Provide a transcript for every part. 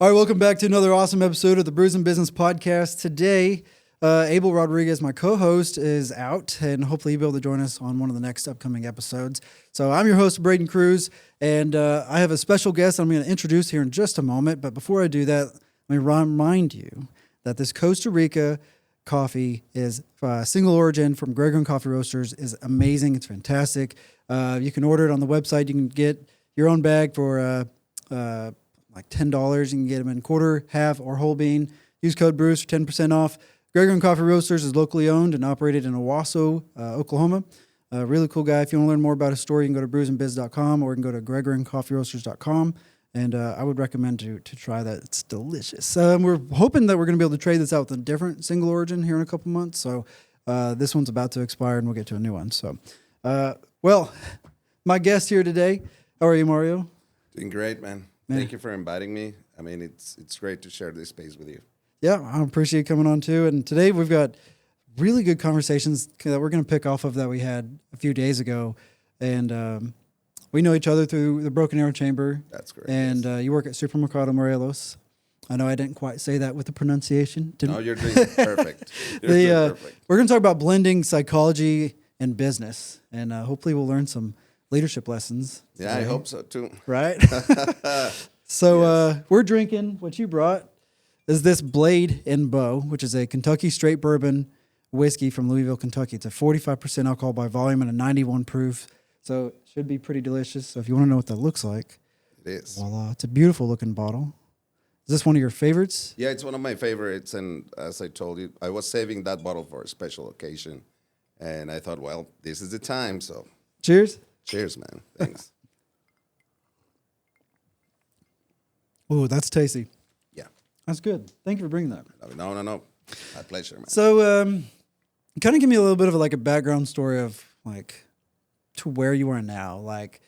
All right, welcome back to another awesome episode of the Brews Business podcast. Today, Abel Rodriguez, my co-host, is out, and hopefully he'll be able to join us on one of the next upcoming episodes. So I'm your host, Braden Cruz, and I have a special guest I'm going to introduce here in just a moment. But before I do that, let me remind you that this Costa Rica coffee is single origin from Gregor Coffee Roasters. Is amazing. It's fantastic. You can order it on the website. You can get your own bag for like $10. You can get them in quarter, half, or whole bean. Use code BREWS for 10% off. Gregor Coffee Roasters is locally owned and operated in Owasso, Oklahoma. Really cool guy. If you want to learn more about his story, you can go to brewsandbiz.com or you can go to gregorandcoffeeroasters.com. And I would recommend to try that. It's delicious. We're hoping that we're going to be able to trade this out with a different single origin here in a couple months. So this one's about to expire and we'll get to a new one. So, well, my guest here today, how are you, Mario? Doing great, man. Thank you for inviting me. I mean, it's great to share this space with you. Yeah, I appreciate you coming on too. And today we've got really good conversations that we're going to pick off of that we had a few days ago. And we know each other through the Broken Arrow Chamber. That's great. And yes. You work at Supermercado Morelos. I know I didn't quite say that with the pronunciation. No, you're doing perfect. Perfect. We're going to talk about blending psychology and business. And hopefully we'll learn some leadership lessons. Yeah, today. I hope so too. Right? So Yes. we're drinking, what you brought is this Blade and Bow, which is a Kentucky straight bourbon whiskey from Louisville, Kentucky. It's a 45% alcohol by volume and a 91 proof. So it should be pretty delicious. So if you want to know what that looks like, It is. voila, it's a beautiful looking bottle. Is this one of your favorites? Yeah, it's one of my favorites. And as I told you, I was saving that bottle for a special occasion. And I thought, well, this is the time. So Cheers. cheers, man. Thanks. Oh, that's tasty. Yeah. That's good. Thank you for bringing that. No. My pleasure, man. So, kind of give me a little bit of a background story of to where you are now. Like,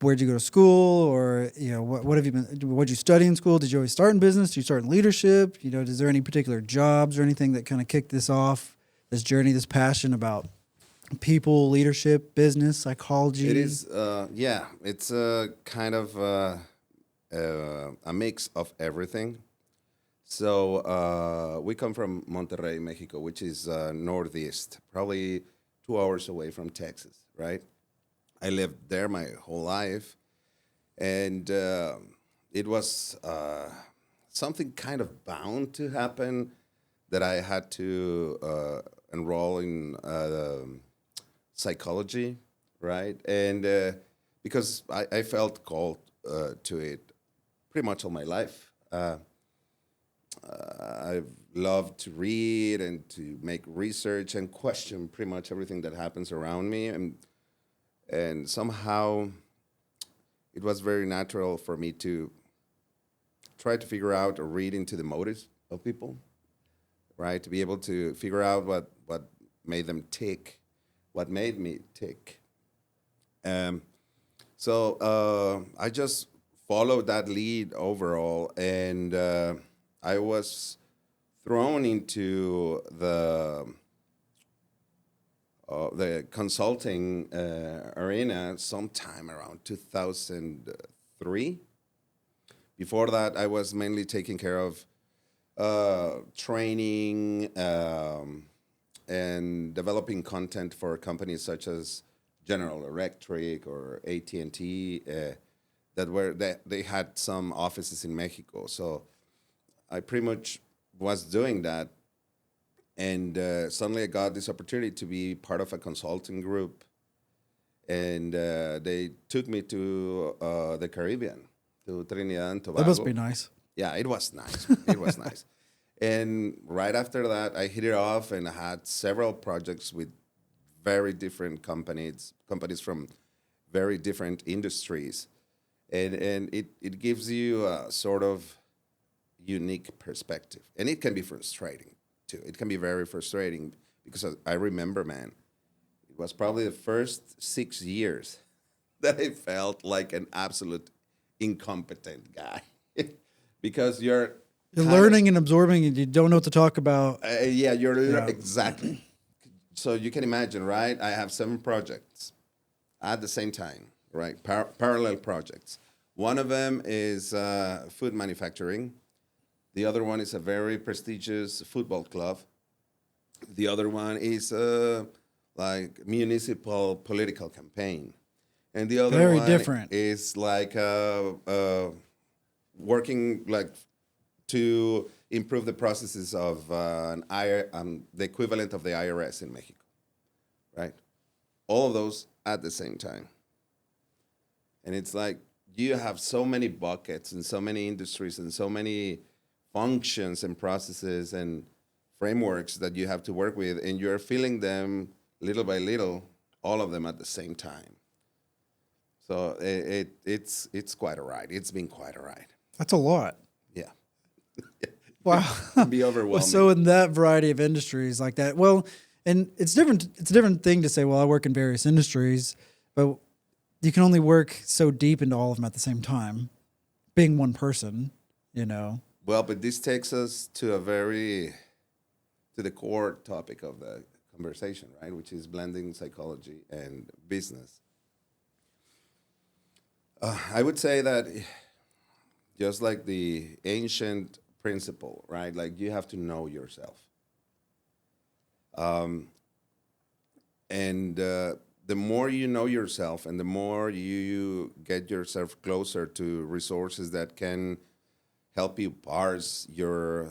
where'd you go to school, or what have you been? What'd you study in school? Did you always start in business? Did you start in leadership? Is there any particular jobs or anything that kind of kicked this off? This journey, this passion about people, leadership, business, psychology. It is. Yeah, it's kind of a mix of everything. So we come from Monterrey, Mexico, which is northeast, probably 2 hours away from Texas, right? I lived there my whole life, and it was something kind of bound to happen that I had to enroll in psychology, right? And because I felt called to it pretty much all my life. I've loved to read and to make research and question pretty much everything that happens around me. And somehow it was very natural for me to try to figure out or read into the motives of people, right? To be able to figure out what made them tick, what made me tick. So I just followed that lead overall, and I was thrown into the consulting arena sometime around 2003. Before that, I was mainly taking care of training and developing content for companies such as General Electric or AT&T that they had some offices in Mexico. So I pretty much was doing that, and suddenly I got this opportunity to be part of a consulting group, and they took me to the Caribbean, to Trinidad and Tobago. That must be nice. Yeah, it was nice. It was nice. And right after that, I hit it off, and I had several projects with very different companies from very different industries. And it gives you a sort of unique perspective. And it can be frustrating, too. It can be very frustrating because I remember, man, it was probably the first 6 years that I felt like an absolute incompetent guy. Because you're learning and absorbing, and you don't know what to talk about. Exactly. So you can imagine, right? I have 7 projects at the same time, right? Parallel projects One of them is food manufacturing. The other one is a very prestigious football club. The other one is like municipal political campaign. And the other Very one different. is like working like to improve the processes of the equivalent of the IRS in Mexico, right? All of those at the same time. And it's like you have so many buckets and so many industries and so many functions and processes and frameworks that you have to work with, and you're feeling them little by little, all of them at the same time. So it's quite a ride. It's been quite a ride. That's a lot. Yeah. Wow. It'd be Well, overwhelming. so in that variety of industries like that, well, and it's different. It's a different thing to say, well, I work in various industries, but you can only work so deep into all of them at the same time, being one person, you know. Well, but this takes us to the core topic of the conversation, right? Which is blending psychology and business. I would say that just like the ancient principle, right? Like you have to know yourself. And the more you know yourself and the more you get yourself closer to resources that can help you parse your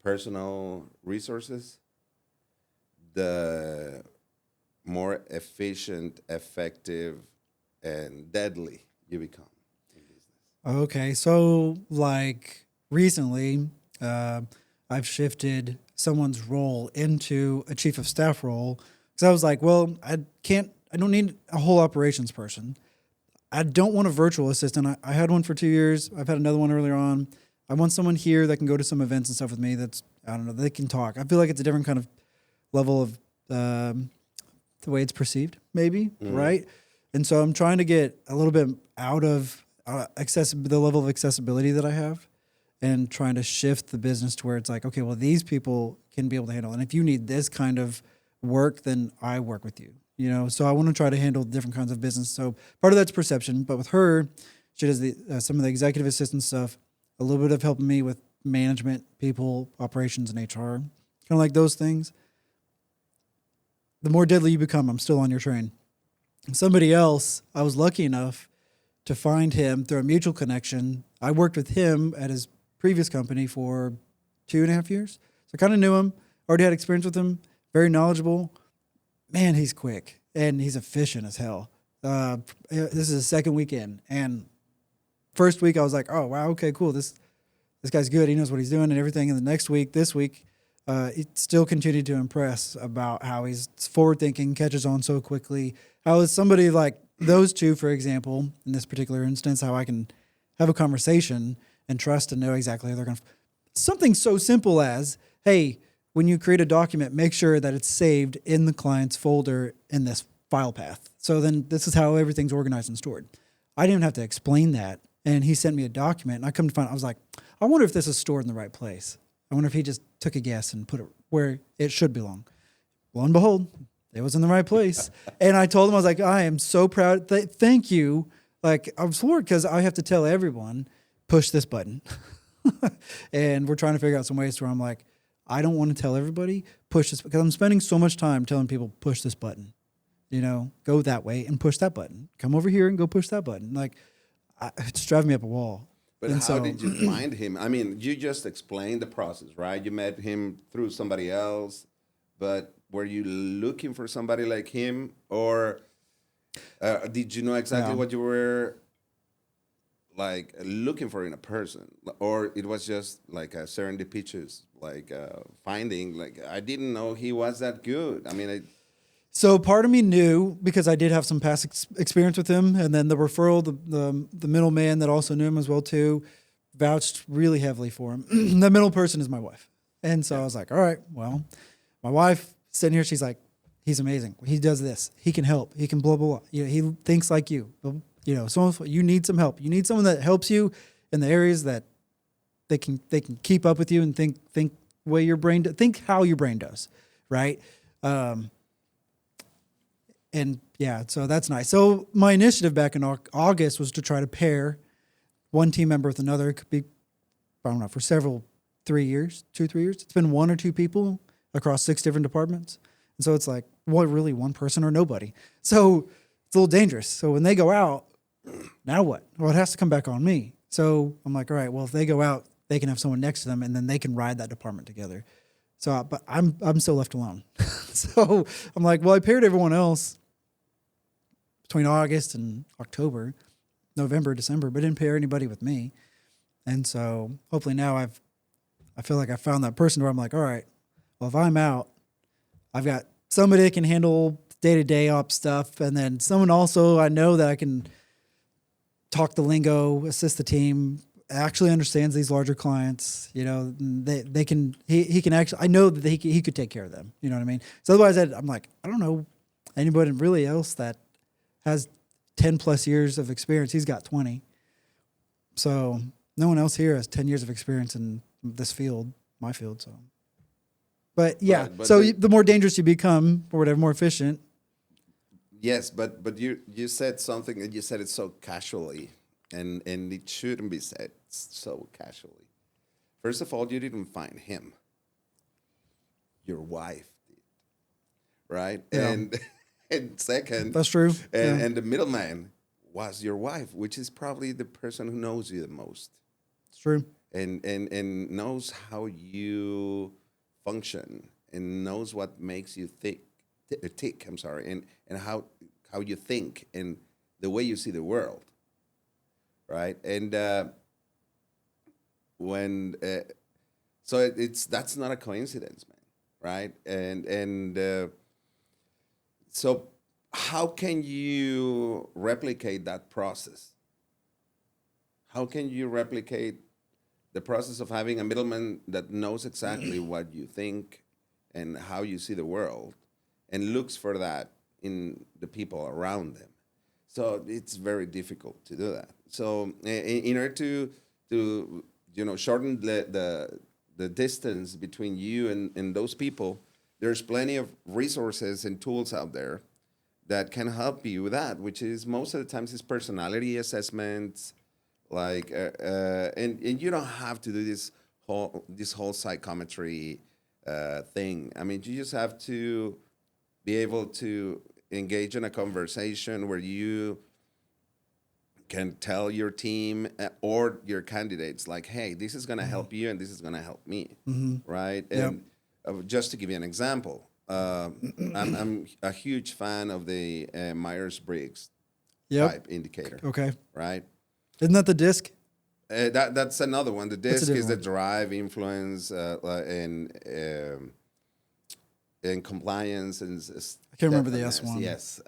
personal resources, the more efficient, effective, and deadly you become in business. Okay, so like recently, I've shifted someone's role into a chief of staff role because I was like, well, I don't need a whole operations person. I don't want a virtual assistant. I had one for 2 years. I've had another one earlier on. I want someone here that can go to some events and stuff with me. That's, I don't know, they can talk. I feel like it's a different kind of level of the way it's perceived, maybe, right? And so I'm trying to get a little bit out of the level of accessibility that I have and trying to shift the business to where it's like, okay, well, these people can be able to handle it. And if you need this kind of work, then I work with you, you know? So I want to try to handle different kinds of business. So part of that's perception, but with her, she does some of the executive assistant stuff, a little bit of helping me with management, people, operations, and HR, kind of like those things. The more deadly you become, I'm still on your train. Somebody else, I was lucky enough to find him through a mutual connection. I worked with him at his previous company for 2.5 years. So I kind of knew him, already had experience with him, very knowledgeable. Man, he's quick and he's efficient as hell. This is his second weekend. And first week I was like, oh, wow, okay, cool. This guy's good. He knows what he's doing and everything. And the next week, this week, he still continued to impress about how he's forward thinking, catches on so quickly. How is somebody like those two, for example, in this particular instance, how I can have a conversation and trust and know exactly how they're going to. Something so simple as, hey, when you create a document, make sure that it's saved in the client's folder in this file path. So then this is how everything's organized and stored. I didn't even have to explain that. And he sent me a document and I come to find out, I was like, I wonder if this is stored in the right place. I wonder if he just took a guess and put it where it should belong. Lo and behold, it was in the right place. And I told him, I was like, I am so proud. Thank you. Like, I'm floored because I have to tell everyone, push this button. And we're trying to figure out some ways where I'm like, I don't want to tell everybody, push this, because I'm spending so much time telling people, push this button. You know, go that way and push that button. Come over here and go push that button. Like, it's driving me up a wall. But and how did you find him? I mean, you just explained the process, right? You met him through somebody else, but were you looking for somebody like him, or did you know exactly what you were like looking for in a person, or it was just like a serendipitous, like finding? Like, I didn't know he was that good. I mean, So part of me knew because I did have some past experience with him, and then the referral, the middleman that also knew him as well too, vouched really heavily for him. The middle person is my wife, and so I was like, all right, well, my wife sitting here, she's like, he's amazing. He does this. He can help. He can blah blah blah. You know, he thinks like you. You know, so you need some help. You need someone that helps you in the areas that they can keep up with you and think way your brain think how your brain does, right? And yeah, so that's nice. So my initiative back in August was to try to pair one team member with another. It could be, I don't know, for 3 years, 2-3 years. It's been one or two people across 6 different departments. And so it's like, what, really one person or nobody? So it's a little dangerous. So when they go out, now what? Well, it has to come back on me. So I'm like, all right, well, if they go out, they can have someone next to them and then they can ride that department together. So, but I'm still left alone. So I'm like, well, I paired everyone else between August and October, November, December, but didn't pair anybody with me. And so hopefully now I feel like I found that person where I'm like, all right, well, if I'm out, I've got somebody that can handle day-to-day ops stuff. And then someone also I know that I can talk the lingo, assist the team, actually understands these larger clients. You know, they can, he can actually, I know that he could take care of them. You know what I mean? So otherwise I'm like, I don't know anybody really else that has 10 plus years of experience. He's got 20. So no one else here has 10 years of experience in this field, my field. So, but yeah, but so the more dangerous you become or whatever, more efficient. Yes, but you said something and you said it so casually, and it shouldn't be said so casually. First of all, you didn't find him. Your wife did, right? Yeah. And second, That's true. And the middleman was your wife, which is probably the person who knows you the most. It's true. And knows how you function and knows what makes you tick. I'm sorry, and how you think and the way you see the world, right? And that's not a coincidence, man, right? And so how can you replicate that process? How can you replicate the process of having a middleman that knows exactly what you think and how you see the world and looks for that in the people around them? So it's very difficult to do that. So in order to shorten the distance between you and those people, there's plenty of resources and tools out there that can help you with that, which is most of the times is personality assessments, like and you don't have to do this whole psychometry thing. I mean, you just have to be able to engage in a conversation where you can tell your team or your candidates, like, hey, this is going to help you and this is going to help me, right? And just to give you an example, I'm a huge fan of the Myers-Briggs type indicator. Okay. Right? Isn't that the disc? That's another one. The disc is the one. drive, influence, and compliance. And I can't remember the S one. Yes.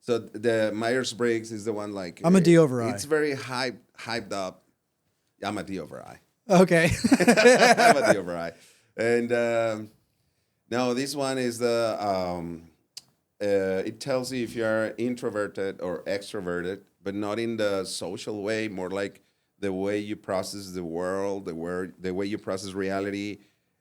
So the Myers-Briggs is the one like... I'm a D over I. It's very hyped up. I'm a D over I. Okay. I'm a D over I. And no, this one is the... it tells you if you're introverted or extroverted, but not in the social way, more like the way you process the world, the way you process reality,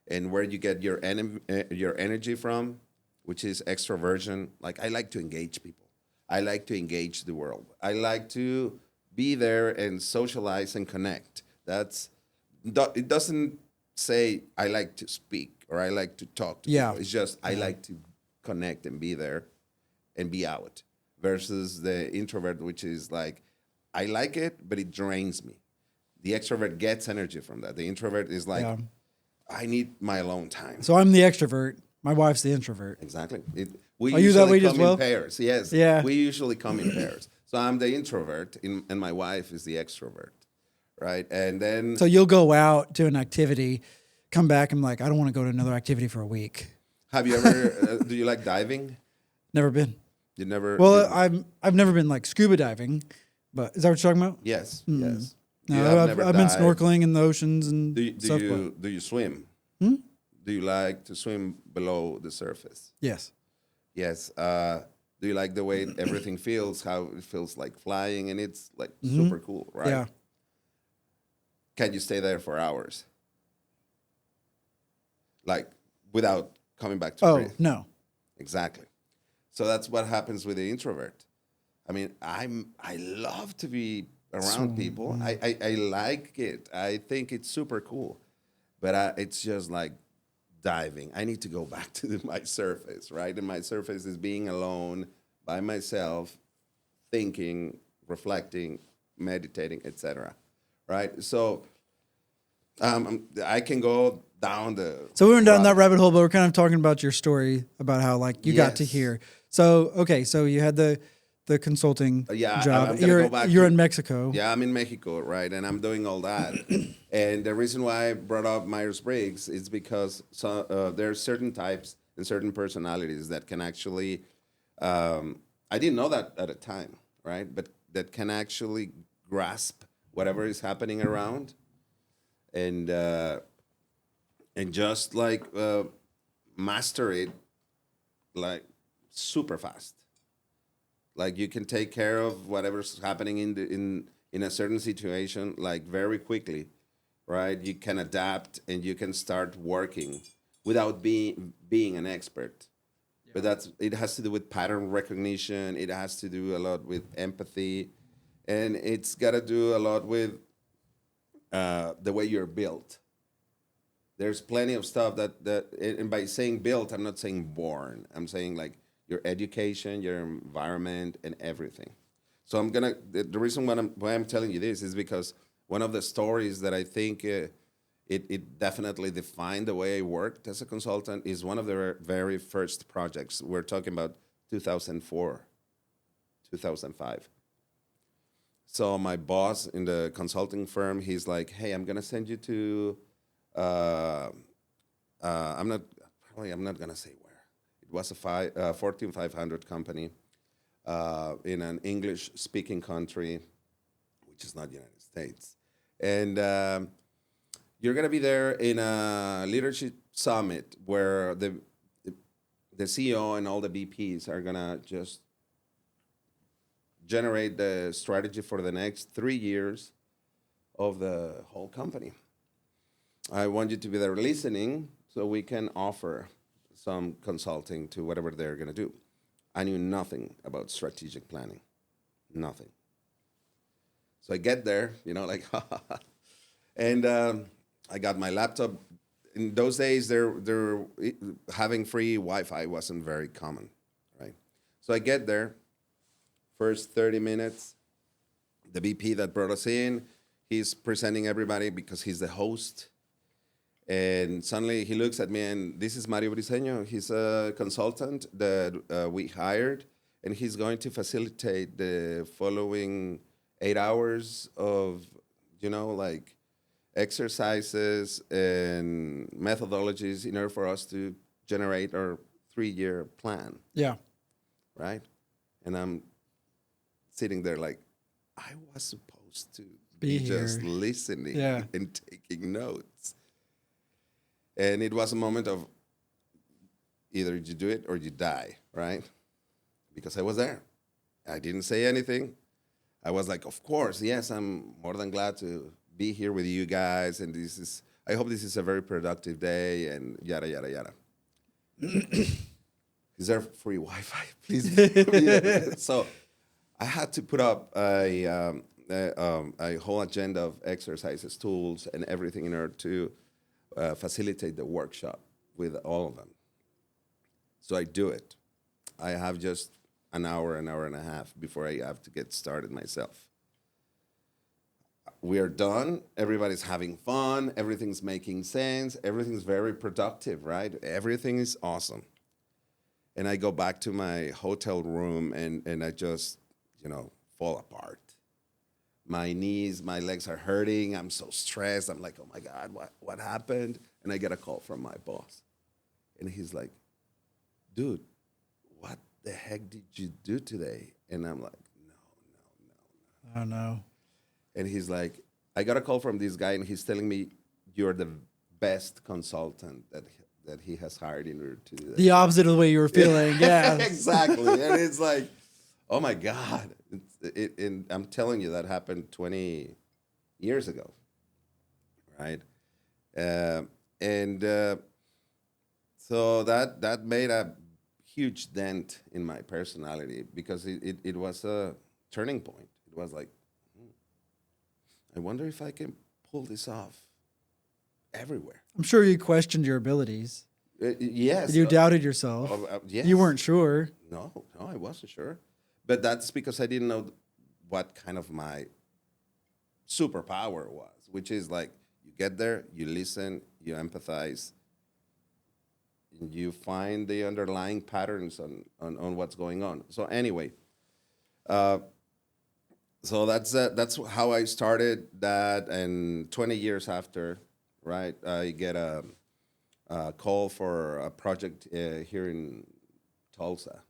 and where you get your energy from, which is extroversion. Like, I like to engage people. I like to engage the world. I like to be there and socialize and connect. It doesn't say I like to speak or I like to talk to people. It's just I like to connect and be there and be out, versus the introvert, which is like, I like it, but it drains me. The extrovert gets energy from that. The introvert is like, I need my alone time. So I'm the extrovert. My wife's the introvert. Exactly. Are you that way as well? In pairs. Yes. Yeah. We usually come in pairs. So I'm the introvert, and my wife is the extrovert, right? And then... So you'll go out to an activity, come back, and like, I don't want to go to another activity for a week. Have you ever... do you like diving? Never been. You never... Well, I've never been like scuba diving, but is that what you're talking about? Yes. Yes. No, I've been snorkeling in the oceans and stuff. Do you swim? Do you like to swim below the surface? Yes. Yes. Do you like the way everything feels, how it feels like flying, and it's like super cool, right? Yeah. Can you stay there for hours? Like, without coming back to breathe? No. Exactly. So that's what happens with the introvert. I mean, I love to be around people. I like it. I think it's super cool, but it's just like diving. I need to go back to my surface, right? And my surface is being alone by myself, thinking, reflecting, meditating, etc. Right? So I can go down the. So we went down that rabbit hole, but we're kind of talking about your story about how like you got to Yes. here. So okay, so you had the consulting Yeah, job. I'm gonna You're go back. you're in Mexico. Yeah, I'm in Mexico, right, and I'm doing all that. And the reason why I brought up Myers-Briggs is because there are certain types and certain personalities that can actually. I didn't know that at the time, right? But that can actually grasp whatever is happening around, and just like master it, like super fast. Like you can take care of whatever's happening in a certain situation like very quickly, right? You can adapt and you can start working without being an expert. But it has to do with pattern recognition. It has to do a lot with empathy, and it's got to do a lot with the way you're built. There's plenty of stuff and by saying built, I'm not saying born. I'm saying like your education, your environment, and everything. So the reason why I'm telling you this is because one of the stories that I think it definitely defined the way I worked as a consultant is one of the very first projects. We're talking about 2004, 2005. So my boss in the consulting firm, he's like, "Hey, I'm gonna send you to, uh, I'm not gonna say where. It was a Fortune 500 company in an English-speaking country, which is not the United States, and you're gonna be there in a leadership summit where the CEO and all the VPs are gonna just generate the strategy for the next 3 years of the whole company. I want you to be there listening so we can offer some consulting to whatever they're going to do. I knew nothing about strategic planning, nothing. So I get there, like, and I got my laptop. In those days, having free Wi-Fi wasn't very common, right? So I get there. First 30 minutes, the VP that brought us in, he's presenting everybody because he's the host. And suddenly he looks at me, and this is Mario Briseno. He's a consultant that we hired, and he's going to facilitate the following 8 hours of, like exercises and methodologies in order for us to generate our 3-year plan. Yeah. Right? And I'm sitting there like, I was supposed to be just listening and taking notes. And it was a moment of either you do it or you die, right? Because I was there. I didn't say anything. I was like, of course, yes, I'm more than glad to be here with you guys. And I hope this is a very productive day and yada, yada, yada. Is there free Wi-Fi? Please. So I had to put up a whole agenda of exercises, tools, and everything in order to facilitate the workshop with all of them. So I do it. I have just an hour and a half before I have to get started myself. We are done. Everybody's having fun. Everything's making sense. Everything's very productive, right? Everything is awesome. And I go back to my hotel room and I just, fall apart. My knees, my legs are hurting. I'm so stressed. I'm like, oh my God, what happened? And I get a call from my boss. And he's like, dude, what the heck did you do today? And I'm like, no. Oh, no. And he's like, I got a call from this guy, and he's telling me you're the best consultant that he has hired in order to do that. The opposite of the way you were feeling, yeah. Exactly. And it's like, oh my God. And I'm telling you, that happened 20 years ago, right? So that made a huge dent in my personality because it was a turning point. It was like, I wonder if I can pull this off everywhere. I'm sure you questioned your abilities. Yes. You doubted yourself. Yes. You weren't sure. No, I wasn't sure. But that's because I didn't know what kind of my superpower was, which is like you get there, you listen, you empathize, and you find the underlying patterns on what's going on. So anyway, so that's how I started that, and 20 years after, right, I get a call for a project here in Tulsa,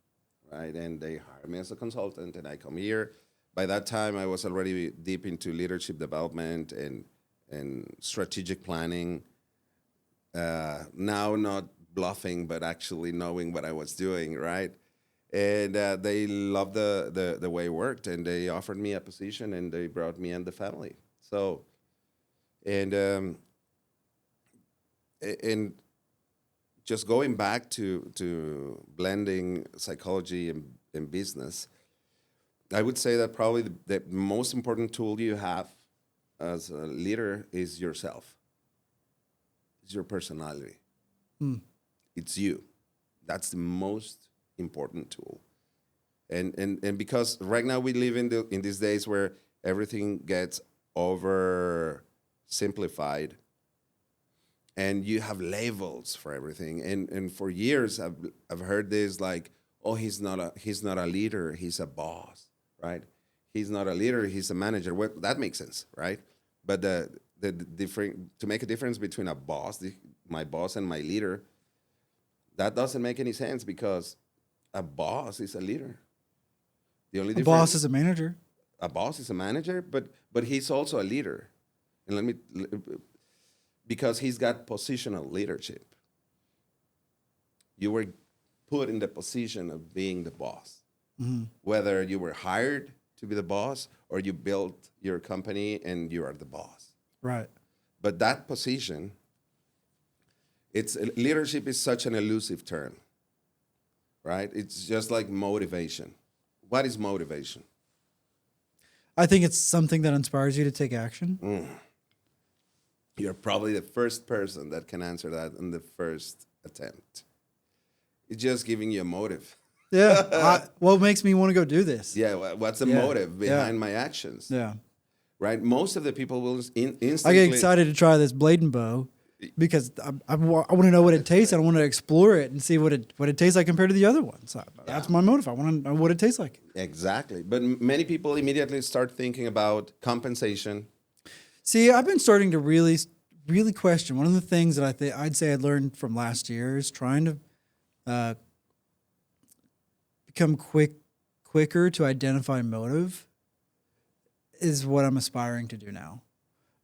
right, and they hire me as a consultant, and I come here. By that time, I was already deep into leadership development and strategic planning. Now, not bluffing, but actually knowing what I was doing, right? And they loved the way it worked, and they offered me a position, and they brought me and the family. So, and just going back to blending psychology and business, I would say that probably the most important tool you have as a leader is yourself. It's your personality. It's you. That's the most important tool. And because right now we live in these days where everything gets oversimplified, and you have labels for everything. And for years I've heard this like, oh, he's not a leader, he's a boss. Right? He's not a leader, he's a manager. Well, that makes sense, right? But the different, to make a difference between a boss, my boss and my leader, that doesn't make any sense because a boss is a leader. The only difference, Boss is a manager. A boss is a manager, but he's also a leader. And because he's got positional leadership. You were put in the position of being the boss. Mm-hmm. Whether you were hired to be the boss or you built your company and you are the boss. Right. But that position, leadership is such an elusive term, right? It's just like motivation. What is motivation? I think it's something that inspires you to take action. You're probably the first person that can answer that in the first attempt. It's just giving you a motive. Yeah. What makes me want to go do this? Yeah. What's the motive behind my actions? Yeah. Right. Most of the people will instantly. I get excited to try this blade and bow because I want to know what it tastes. And I want to explore it and see what it tastes like compared to the other ones. So that's my motive. I want to know what it tastes like. Exactly. But many people immediately start thinking about compensation. See, I've been starting to really, really question. One of the things that I'd say I learned from last year is trying to become quicker to identify motive is what I'm aspiring to do now.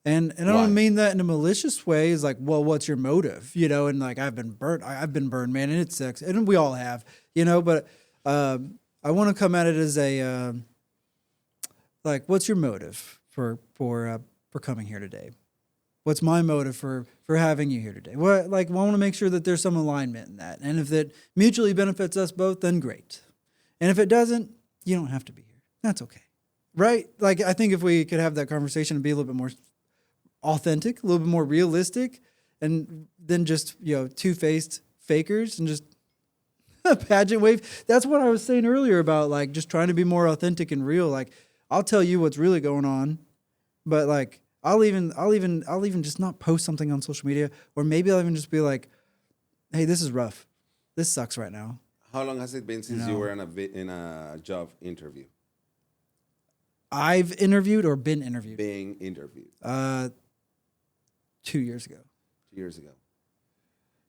And I don't mean that in a malicious way. It's like, well, what's your motive? You know, and like I've been burned, man, and it sucks. And we all have, you know, but I want to come at it as a like, what's your motive for coming here today? What's my motive for having you here today? What, like, I want to make sure that there's some alignment in that. And if it mutually benefits us both, then great. And if it doesn't, you don't have to be here. That's okay. Right? Like, I think if we could have that conversation and be a little bit more authentic, a little bit more realistic, and then just, you know, two-faced fakers and just a pageant wave. That's what I was saying earlier about, like, just trying to be more authentic and real. Like, I'll tell you what's really going on, but like, I'll even just not post something on social media, or maybe I'll even just be like, hey, this is rough. This sucks right now. How long has it been since you were in a job interview? I've interviewed or been interviewed? Being interviewed. 2 years ago. 2 years ago.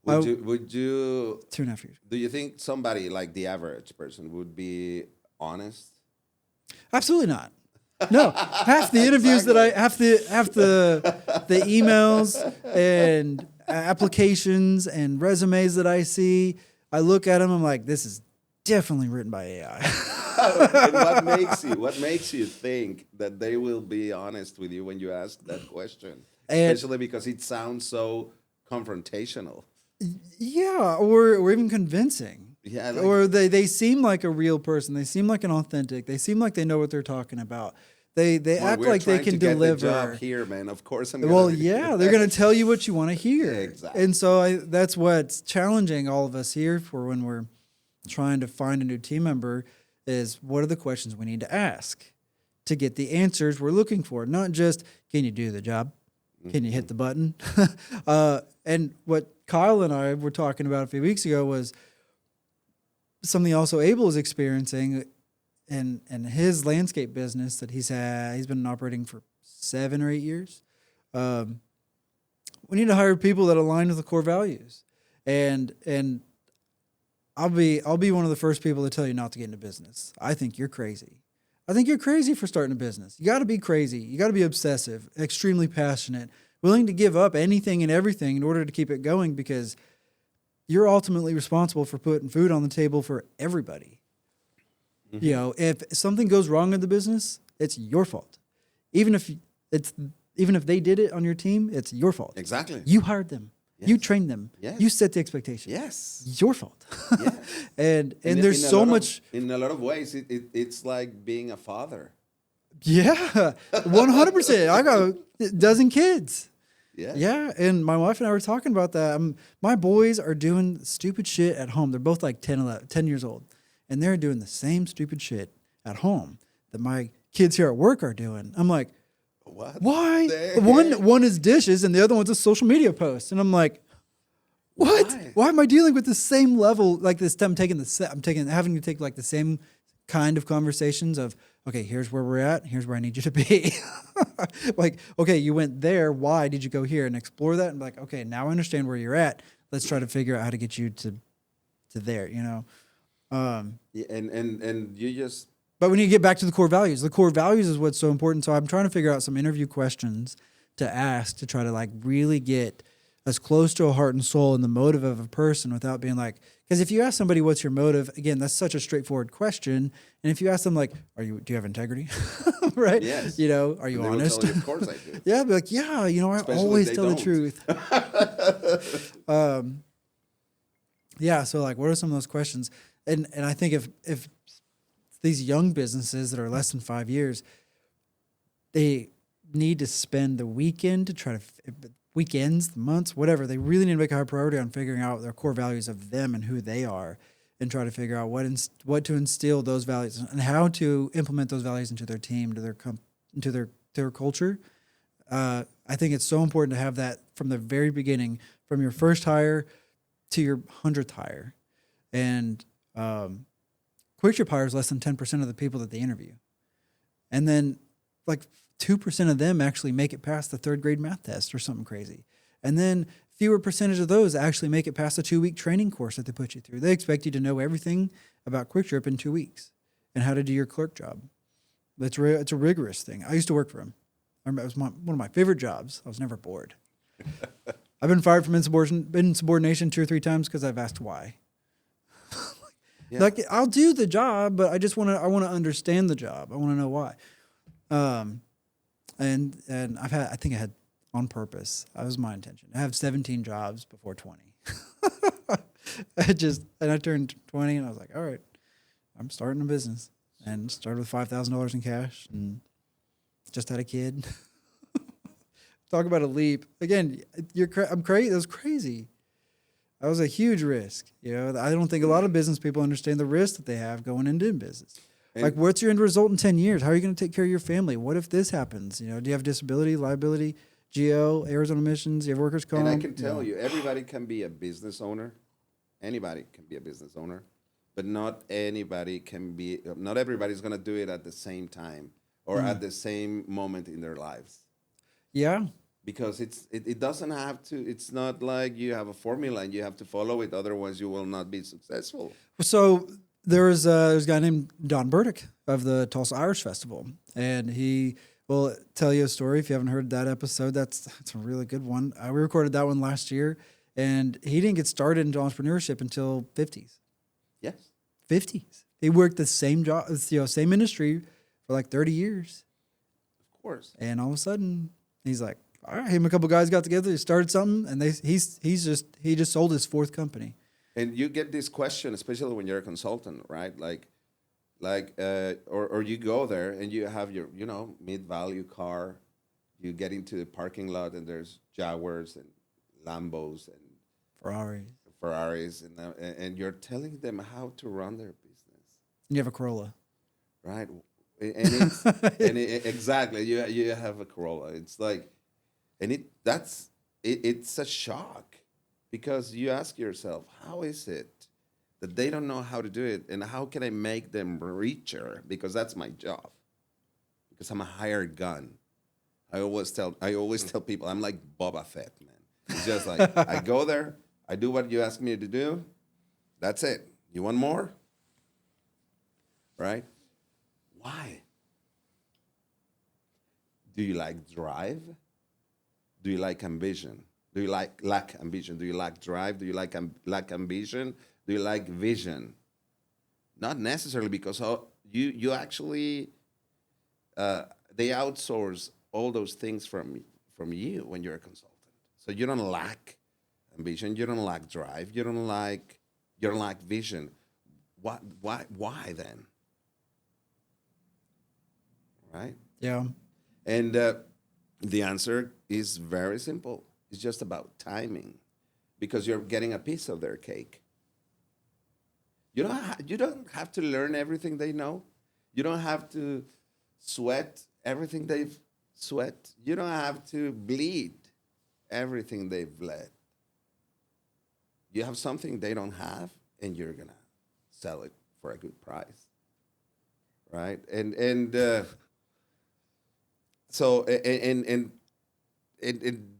Would you 2.5 years. Do you think somebody like the average person would be honest? Absolutely not. No, half the interviews that I half the emails and applications and resumes that I see, I look at them. I'm like, this is definitely written by AI. And what makes you think that they will be honest with you when you ask that question? Especially because it sounds so confrontational. Yeah, or even convincing. Yeah, or they seem like a real person. They seem like an authentic. They seem like they know what they're talking about. They Well, act we're like they trying can to get the job deliver. here, man. Of course, I'm Well, gonna. yeah, they're going to tell you what you want to hear. Yeah, exactly. And so that's what's challenging all of us here for when we're trying to find a new team member is what are the questions we need to ask to get the answers we're looking for? Not just, can you do the job? Can you hit the button? And what Kyle and I were talking about a few weeks ago was something also Abel is experiencing in his landscape business that he's been operating for 7 or 8 years. We need to hire people that align with the core values, and I'll be one of the first people to tell you not to get into business. I think you're crazy. I think you're crazy for starting a business. You got to be crazy. You got to be obsessive, extremely passionate, willing to give up anything and everything in order to keep it going because you're ultimately responsible for putting food on the table for everybody. You know, if something goes wrong in the business, it's your fault. Even if they did it on your team, it's your fault. Exactly. You hired them. Yes. You trained them. Yes. You set the expectation. Yes. It's your fault. Yes. and there's so much. In a lot of ways, it's like being a father. Yeah, 100%. I got a dozen kids. Yeah. Yeah, and my wife and I were talking about that. My boys are doing stupid shit at home. They're both like 10 years old, and they're doing the same stupid shit at home that my kids here at work are doing. I'm like, What? why? the One is dishes, and the other one's a social media post, and I'm like, what? Why? Why am I dealing with the same level like this? I'm having to take like the same kind of conversations of, okay, here's where we're at. Here's where I need you to be. Like, okay, you went there. Why did you go here? And explore that. And be like, okay, now I understand where you're at. Let's try to figure out how to get you to there, you know? Yeah, and you just But we need to get back to the core values. The core values is what's so important. So I'm trying to figure out some interview questions to ask to try to like really get as close to a heart and soul and the motive of a person without being like, because if you ask somebody what's your motive, again, that's such a straightforward question. And if you ask them like, do you have integrity? Right? Yes. You know, are you they will honest? tell you, of course I do. Yeah, I'd be like, yeah, you know, I Especially if always they tell the don't. truth. Yeah, so like what are some of those questions? And I think if these young businesses that are less than 5 years, they need to spend the weekend to try to weekends, the months, whatever. They really need to make a high priority on figuring out their core values of them and who they are, and try to figure out what to instill those values and how to implement those values into their team, into their culture. I think it's so important to have that from the very beginning, from your first hire to your 100th hire. And QuickTrip hires less than 10% of the people that they interview. And then like 2% of them actually make it past the 3rd grade math test or something crazy. And then fewer percentage of those actually make it past the 2-week training course that they put you through. They expect you to know everything about QuickTrip in 2 weeks and how to do your clerk job. It's a rigorous thing. I used to work for him. I remember it was one of my favorite jobs. I was never bored. I've been fired from insubordination 2 or 3 times because I've asked why. Yeah. Like I'll do the job, but I want to understand the job. I want to know why. And I think I had on purpose. That was my intention. I have 17 jobs before 20. I turned 20 and I was like, all right, I'm starting a business, and started with $5,000 in cash and just had a kid. Talk about a leap. Again, I'm crazy. That was crazy. That was a huge risk. You know, I don't think a lot of business people understand the risk that they have going into business. Like, what's your end result in 10 years? How are you going to take care of your family? What if this happens? You know, do you have disability, liability, GL, Arizona emissions? Do you have workers' comp? And I can tell you, everybody can be a business owner. Anybody can be a business owner, but not everybody's going to do it at the same time or at the same moment in their lives. Yeah. Because it doesn't have to. It's not like you have a formula and you have to follow it. Otherwise, you will not be successful. So there's a guy named Don Burdick of the Tulsa Irish Festival, and he will tell you a story. If you haven't heard that episode, that's a really good one. We recorded that one last year, and he didn't get started into entrepreneurship until 50s. Yes. 50s. He worked the same job, same industry for like 30 years. Of course. And all of a sudden, he's like, all right, him and a couple guys got together, they started something, and he just sold his 4th company. And you get this question, especially when you're a consultant, right? Like, Like, or you go there and you have your, mid-value car. You get into the parking lot and there's Jaguars and Lambos and Ferrari. Ferraris, and you're telling them how to run their business, You have a Corolla. right? And it's exactly, you have a Corolla. It's like, and it's a shock because you ask yourself, how is it that they don't know how to do it, and how can I make them richer? Because that's my job. Because I'm a hired gun. I always tell people I'm like Boba Fett, man. It's just like I go there, I do what you ask me to do. That's it. You want more? Right? Why? Do you like drive? Do you like ambition? Do you lack ambition? Do you lack drive? Do you lack ambition? Do you like vision? Not necessarily, because you actually they outsource all those things from you when you're a consultant. So you don't lack ambition. You don't lack drive. You don't lack vision. Why then? Right? Yeah. And the answer is very simple. It's just about timing, because you're getting a piece of their cake. You don't have to learn everything they know. You don't have to sweat everything they've sweat. You don't have to bleed everything they've bled. You have something they don't have, and you're gonna sell it for a good price, right? And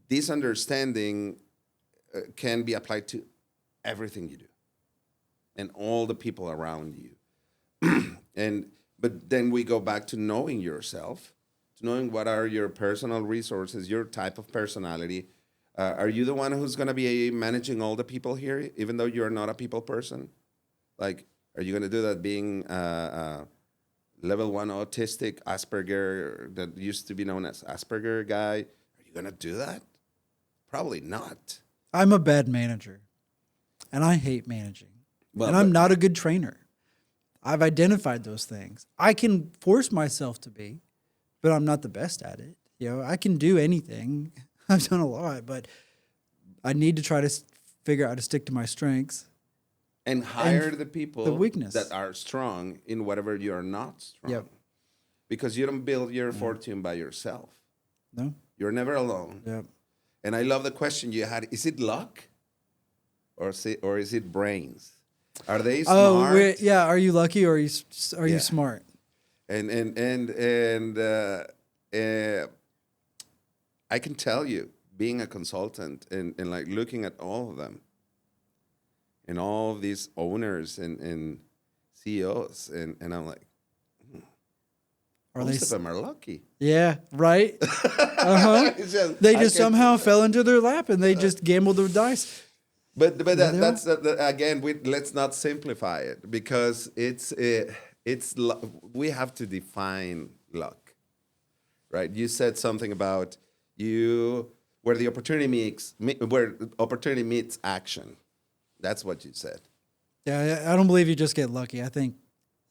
this understanding can be applied to everything you do and all the people around you. But then we go back to knowing yourself, to knowing what are your personal resources, your type of personality. Are you the one who's going to be managing all the people here, even though you're not a people person? Like, are you going to do that being level 1 autistic Asperger, that used to be known as Asperger guy? Are you going to do that? Probably not. I'm a bad manager, and I hate managing. Well, and I'm but- not a good trainer. I've identified those things. I can force myself to be, but I'm not the best at it. I can do anything. I've done a lot, but I need to try to figure out how to stick to my strengths. And hire the people the weakness. that are strong in whatever you're not strong. Yep. Because you don't build your fortune by yourself. No? You're never alone. Yep. And I love the question you had. Is it luck or is it brains? Are they smart? Are you lucky or are you Yeah. smart? And I can tell you, being a consultant and like looking at all of them, and all of these owners and CEOs, and I'm like, most of them are lucky. Yeah, right? Uh-huh. They just somehow fell into their lap and they just gambled the dice. But that's again, let's not simplify it, because we have to define luck, right? You said something about where opportunity meets action. That's what you said. Yeah, I don't believe you just get lucky. I think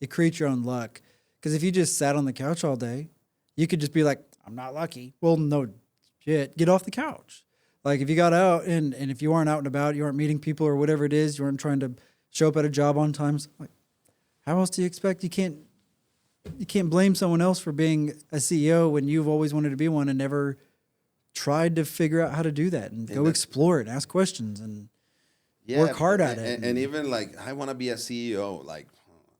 you create your own luck. Because if you just sat on the couch all day, you could just be like, I'm not lucky. Well, no shit. Get off the couch. Like if you got out and if you aren't out and about, you aren't meeting people or whatever it is, you aren't trying to show up at a job on time. Like, how else do you expect? You can't blame someone else for being a CEO when you've always wanted to be one and never tried to figure out how to do that and go explore it and ask questions and work hard at it. And even like, I want to be a CEO. Like,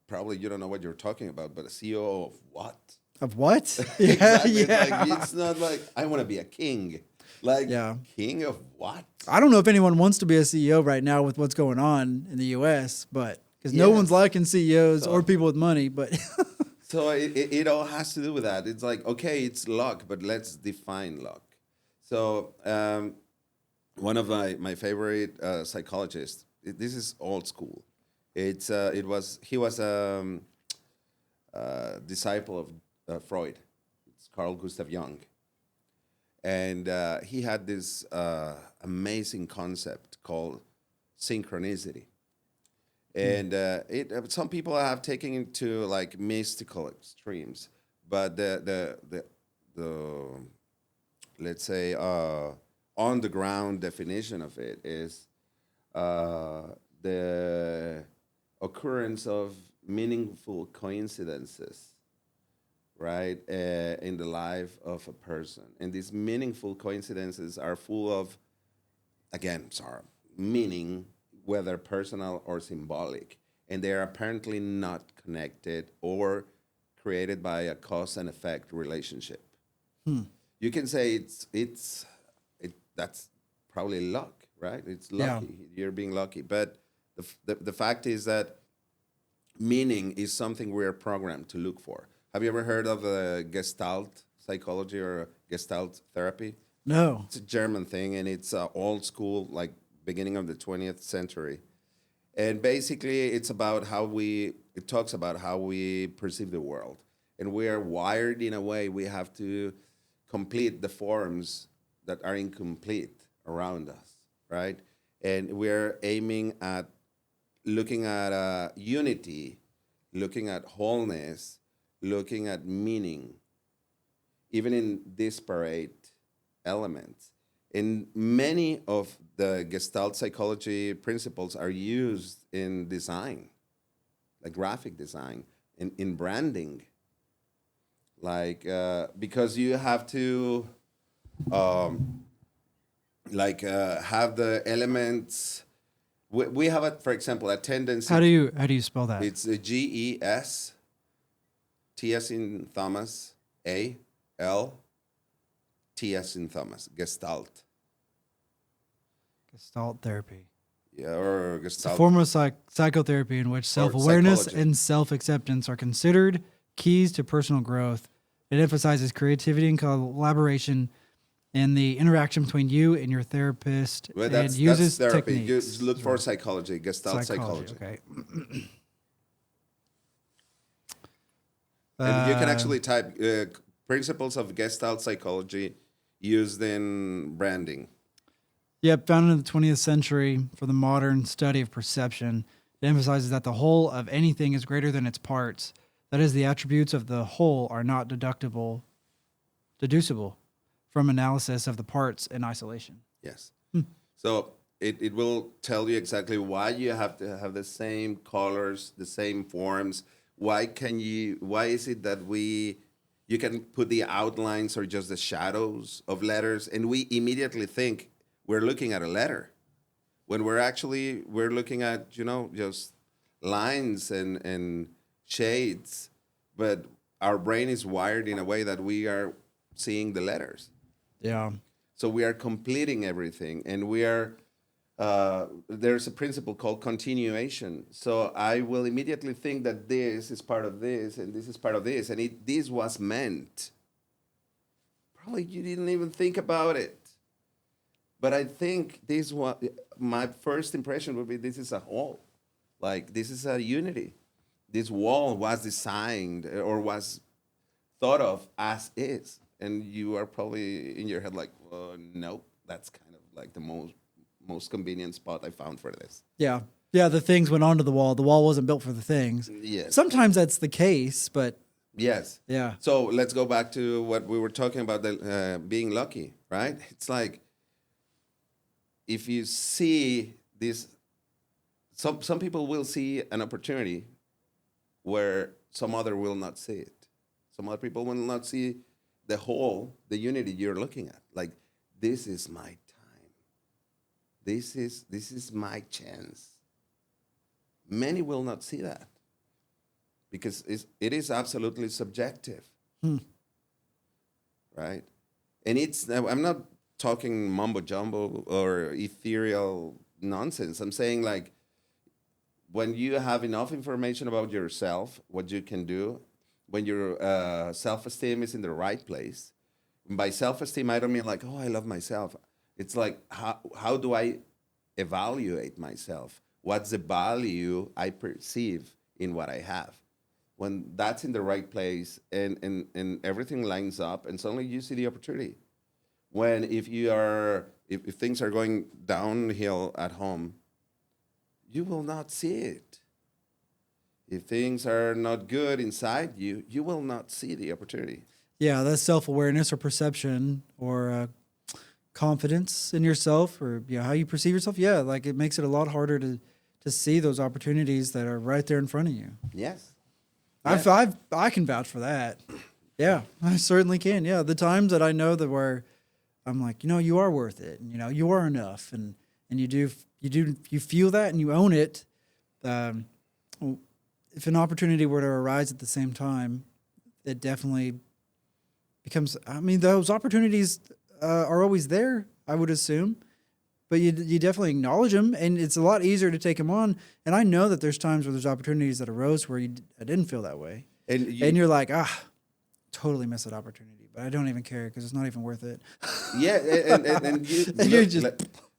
probably you don't know what you're talking about, but a CEO of what? Of what? Exactly. Yeah. Like, it's not like I want to be a king. Like, king of what? I don't know if anyone wants to be a CEO right now with what's going on in the U.S., but because no one's liking CEOs or people with money. But so it all has to do with that. It's like, okay, it's luck, but let's define luck. So one of my favorite psychologists, this is old school. He was a disciple of Freud. It's Carl Gustav Jung. And he had this amazing concept called synchronicity. And some people have taken it to like mystical extremes, but the let's say on the ground definition of it is the occurrence of meaningful coincidences, right, in the life of a person. And these meaningful coincidences are full of, again, sorry, meaning, whether personal or symbolic. And they are apparently not connected or created by a cause and effect relationship. You can say that's probably luck, right? It's Yeah. lucky. You're being lucky. But the fact is that meaning is something we're programmed to look for. Have you ever heard of Gestalt psychology or Gestalt therapy? No. It's a German thing, and it's old school, like beginning of the 20th century. And basically, it talks about how we perceive the world. And we are wired in a way we have to complete the forms that are incomplete around us, right? And we're aiming at looking at unity, looking at wholeness, looking at meaning, even in disparate elements. And many of the Gestalt psychology principles are used in design, like graphic design, in branding. Like, because you have to, have the elements. We have, for example, a tendency. How do you spell that? It's a GES, T as in Thomas, AL, T as in Thomas, Gestalt. Gestalt therapy. Yeah, or It's a Gestalt. form of psychotherapy in which self-awareness psychology. and self-acceptance are considered keys to personal growth. It emphasizes creativity and collaboration and the interaction between you and your therapist, Well, and that's uses therapy. techniques. You look for psychology, Gestalt psychology. Okay. And you can actually type principles of Gestalt psychology used in branding. Yep, founded in the 20th century for the modern study of perception, it emphasizes that the whole of anything is greater than its parts. That is, the attributes of the whole are not deducible from analysis of the parts in isolation. Yes. So it will tell you exactly why you have to have the same colors, the same forms. Why is it that you can put the outlines or just the shadows of letters, and we immediately think we're looking at a letter when we're looking at, just lines and shades, but our brain is wired in a way that we are seeing the letters. Yeah. So we are completing everything, and we are. There's a principle called continuation. So I will immediately think that this is part of this, and this is part of this, and this was meant. Probably you didn't even think about it, but I think my first impression would be this is a whole, like this is a unity. This wall was designed or was thought of as is. And you are probably in your head like, nope, that's kind of like the most convenient spot I found for this. Yeah. Yeah, the things went onto the wall. The wall wasn't built for the things. Yes. Sometimes that's the case, but Yes. yeah. So let's go back to what we were talking about, the being lucky, right? It's like if you see this, some people will see an opportunity where some other will not see it. Some other people will not see the whole, the unity you're looking at. Like, this is my time. This is my chance. Many will not see that because it is absolutely subjective, right? And I'm not talking mumbo jumbo or ethereal nonsense. I'm saying, like, when you have enough information about yourself, what you can do, when your self-esteem is in the right place. And by self-esteem, I don't mean like, oh, I love myself. It's like, how do I evaluate myself? What's the value I perceive in what I have? When that's in the right place and everything lines up, and suddenly you see the opportunity. When if things are going downhill at home, you will not see it. If things are not good inside you, you will not see the opportunity. Yeah, that's self-awareness or perception or confidence in yourself or how you perceive yourself. Yeah, like it makes it a lot harder to see those opportunities that are right there in front of you. Yes. I can vouch for that. Yeah, I certainly can. Yeah, the times that I know that where I'm like, you are worth it, and you are enough, and you feel that and you own it. Um, if an opportunity were to arise at the same time, it definitely becomes. I mean, those opportunities are always there, I would assume, but you definitely acknowledge them, and it's a lot easier to take them on. And I know that there's times where there's opportunities that arose where I didn't feel that way, and you're like, totally missed that opportunity, but I don't even care because it's not even worth it. Yeah, and You're just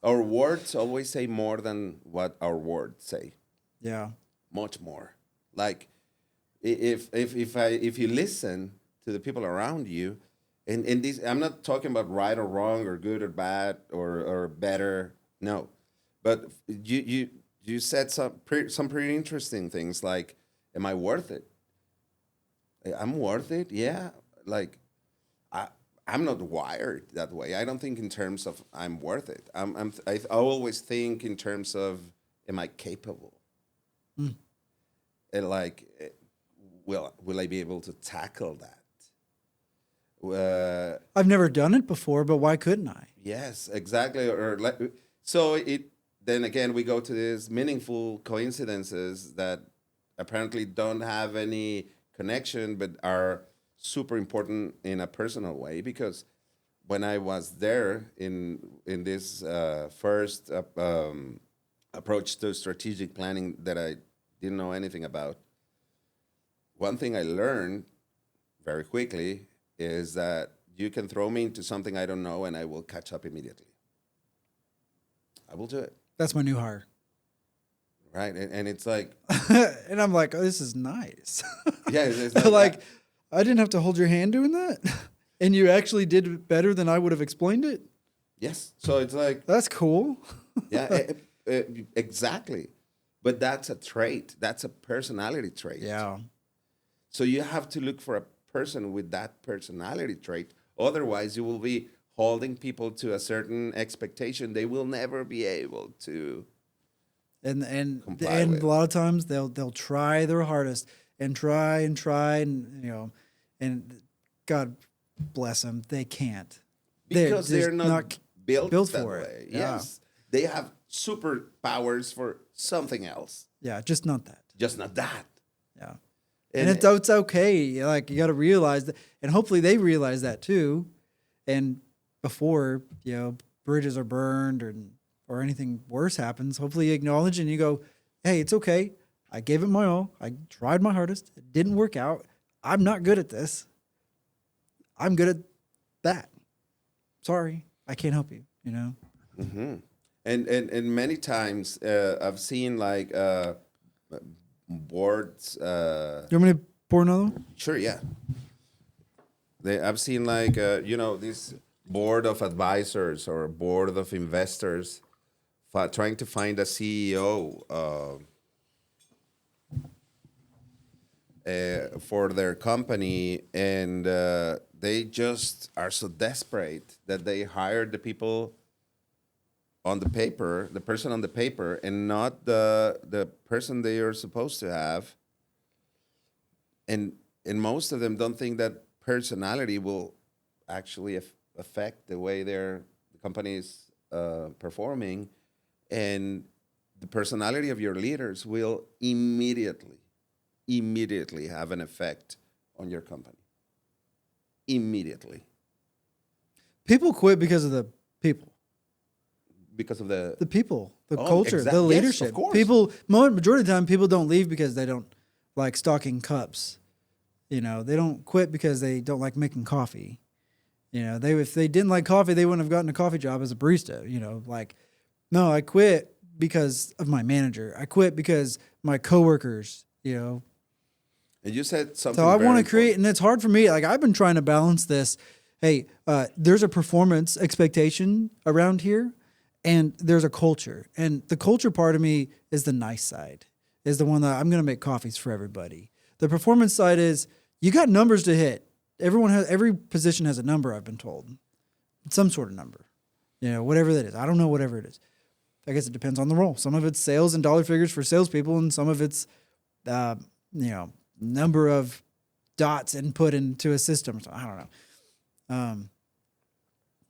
our words always say more than what our words say. yeah. Much more. Like if you listen to the people around you, and these, I'm not talking about right or wrong or good or bad or better. No, but you said some pretty interesting things like, "Am I worth it?" I'm worth it. Yeah, like I'm not wired that way. I don't think in terms of I'm worth it. I always think in terms of am I capable? And like, will I be able to tackle that? I've never done it before, but why couldn't I? Yes, exactly. Or like, so then again we go to these meaningful coincidences that apparently don't have any connection, but are super important in a personal way. Because when I was there in this first approach to strategic planning that I didn't know anything about, one thing I learned very quickly is that you can throw me into something I don't know and I will catch up immediately. I will do it. That's my new hire. Right. And it's like, and I'm like, oh, this is nice. yeah, it's like, I didn't have to hold your hand doing that. And you actually did it better than I would have explained it. Yes. So it's like, that's cool. Yeah, exactly. But that's a trait. That's a personality trait. Yeah. So you have to look for a person with that personality trait. Otherwise, you will be holding people to a certain expectation they will never be able to. And a lot of times they'll try their hardest and try and and God bless them, they can't. Because they're not built for that way. it. Yes. They have superpowers for something else. Yeah, just not that. Just not that. Yeah. And it's okay. Like, you got to realize that, and hopefully they realize that too. And before, bridges are burned or anything worse happens, hopefully you acknowledge and you go, hey, it's okay. I gave it my all. I tried my hardest. It didn't work out. I'm not good at this. I'm good at that. Sorry, I can't help you, Mm-hmm. And many times I've seen like boards. You want me to pour another one? Sure, yeah. I've seen like this board of advisors or board of investors trying to find a CEO for their company, and they just are so desperate that they hired the people on the paper, the person on the paper, and not the person they are supposed to have. And most of them don't think that personality will actually affect the way the company is performing, and the personality of your leaders will immediately have an effect on your company. Immediately. People quit because of the people. Because of the people, the culture, the leadership. Yes, of course. People, majority of the time, people don't leave because they don't like stocking cups. They don't quit because they don't like making coffee. If they didn't like coffee, they wouldn't have gotten a coffee job as a barista. No, I quit because of my manager. I quit because my coworkers. And you said something. So I want to create, and it's hard for me. Like, I've been trying to balance this. Hey, there's a performance expectation around here, and there's a culture. And the culture part of me is the nice side. is the one that I'm going to make coffees for everybody. The performance side is you got numbers to hit. Every position has a number, I've been told. Some sort of number. Whatever that is. I don't know whatever it is. I guess it depends on the role. Some of it's sales and dollar figures for salespeople, and some of it's, number of dots input into a system. So I don't know.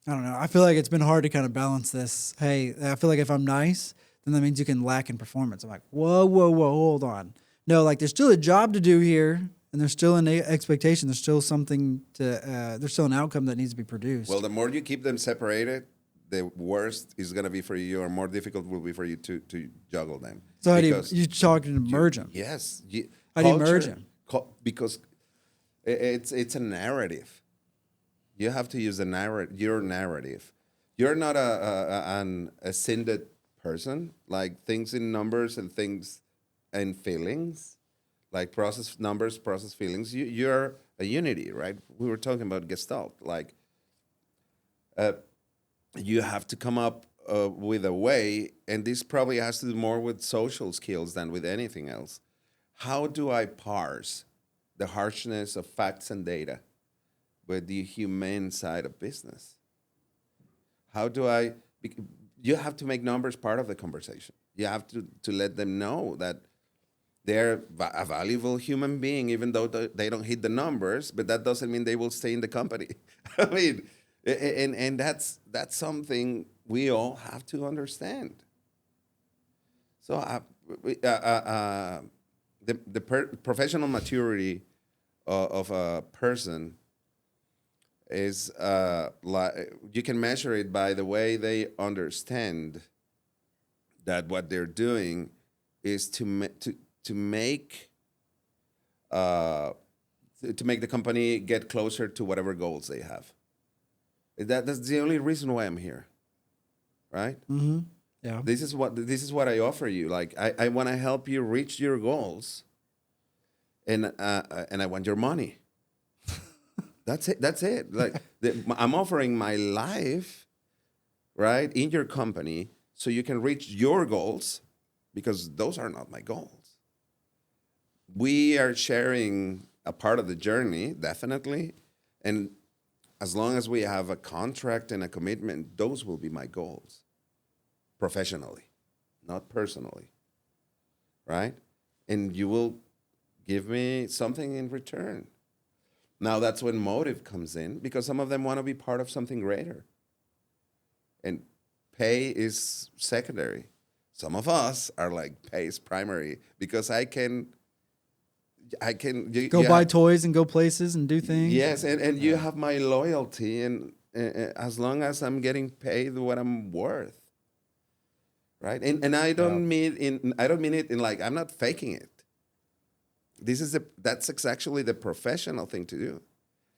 I don't know. I feel like it's been hard to kind of balance this. Hey, I feel like if I'm nice, then that means you can lack in performance. I'm like, whoa, hold on. No, like there's still a job to do here, and there's still an expectation. There's still something there's still an outcome that needs to be produced. Well, the more you keep them separated, the worse is going to be for you, or more difficult will be for you to juggle them. So how do you talking to merge them? Yes. How do you merge them? Because it's a narrative. You have to use your narrative. You're not an ascended person, like things in numbers and things and feelings, like process numbers, process feelings. You're a unity, right? We were talking about Gestalt. Like you have to come up with a way, and this probably has to do more with social skills than with anything else. How do I parse the harshness of facts and data with the humane side of business? How do you have to make numbers part of the conversation. You have to let them know that they're a valuable human being, even though they don't hit the numbers, but that doesn't mean they will stay in the company. I mean, and that's something we all have to understand. So professional maturity of a person is you can measure it by the way they understand that what they're doing is to make the company get closer to whatever goals they have. That's the only reason why I'm here, right? Mm-hmm. Yeah. This is what I offer you. Like I want to help you reach your goals, and I want your money. That's it. Like I'm offering my life, right, in your company, so you can reach your goals, because those are not my goals. We are sharing a part of the journey, definitely, and as long as we have a contract and a commitment, those will be my goals, professionally, not personally, right? And you will give me something in return. Now that's when motive comes in, because some of them want to be part of something greater. And pay is secondary. Some of us are like, pay is primary, because I can go buy toys and go places and do things. Yes, and you have my loyalty, and as long as I'm getting paid what I'm worth, right? And I don't mean it in like, I'm not faking it. That's actually the professional thing to do.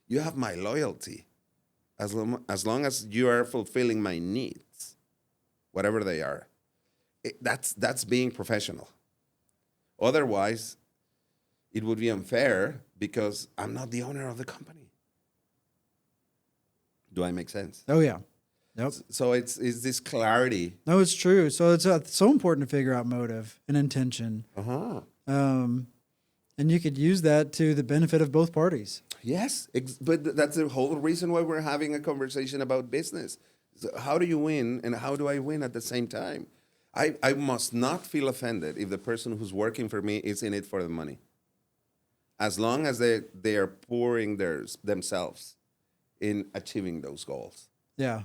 You have my loyalty as long as you are fulfilling my needs, whatever they are. That's being professional. Otherwise, it would be unfair, because I'm not the owner of the company. Do I make sense? Oh yeah. Yep. So it's this clarity. No, it's true. So it's so important to figure out motive and intention. Uh-huh. And you could use that to the benefit of both parties. Yes, but that's the whole reason why we're having a conversation about business. So how do you win, and how do I win at the same time? I must not feel offended if the person who's working for me is in it for the money. As long as they are pouring themselves in achieving those goals. Yeah.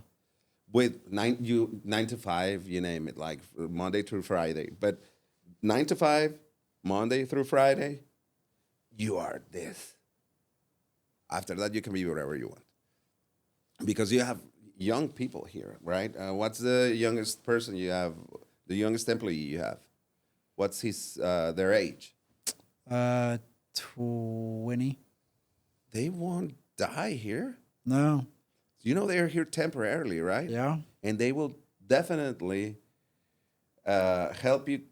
With 9 to 5, you name it, like Monday through Friday. But 9 to 5, Monday through Friday, you are this. After that, you can be whatever you want. Because you have young people here, right? What's the youngest person you have, the youngest employee you have? What's their age? 20. They won't die here. No. You know they're here temporarily, right? Yeah. And they will definitely help you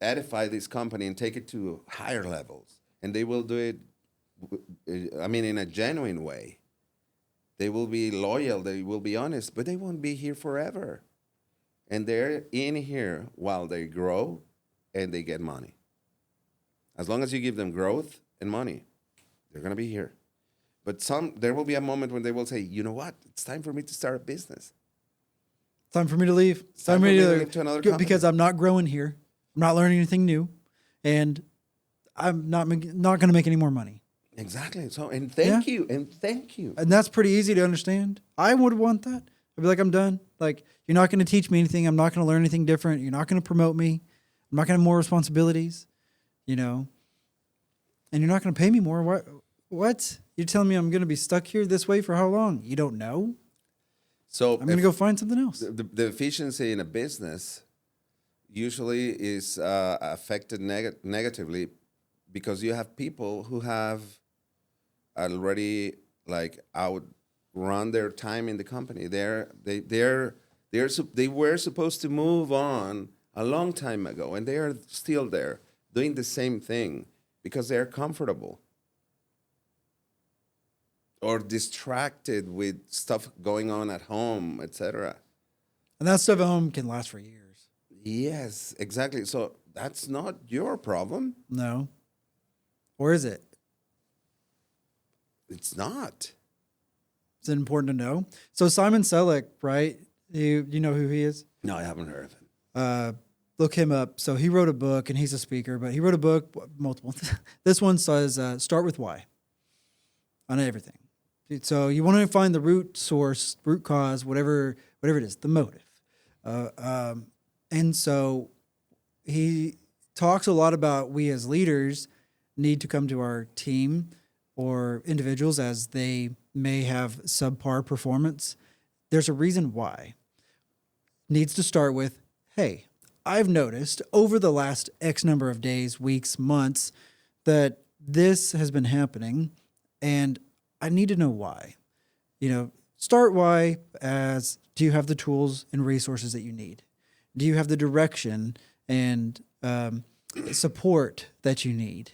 edify this company and take it to higher levels. And they will do it, in a genuine way. They will be loyal, they will be honest, but they won't be here forever. And they're in here while they grow and they get money. As long as you give them growth and money, they're going to be here. But there will be a moment when they will say, you know what? It's time for me to start a business. Time for me to leave. It's time for me to leave to another company. Because I'm not growing here. I'm not learning anything new. And I'm not going to make any more money. Exactly. So, and thank you. And that's pretty easy to understand. I would want that. I'd be like, I'm done. Like, you're not going to teach me anything. I'm not going to learn anything different. You're not going to promote me. I'm not going to have more responsibilities, you know, and you're not going to pay me more. What? You're telling me I'm going to be stuck here this way for how long? You don't know. So I'm going to go find something else. The efficiency in a business usually is affected negatively because you have people who have already outrun their time in the company. They were supposed to move on a long time ago, and they are still there doing the same thing because they're comfortable or distracted with stuff going on at home, etc. And that stuff at home can last for years. Yes, exactly. So that's not your problem. No. Or is it? It's not. Is it important to know? So Simon Selleck, right? You know who he is? No, I haven't heard of him. Look him up. So he wrote a book, and he's a speaker, but he wrote a book, multiple. This one says, start with why on everything. So you want to find the root source, root cause, whatever it is, the motive. And so he talks a lot about we as leaders need to come to our team or individuals as they may have subpar performance. There's a reason why. Needs to start with, hey, I've noticed over the last X number of days, weeks, months, that this has been happening, and I need to know why. You know, start why as, do you have the tools and resources that you need? Do you have the direction and support that you need?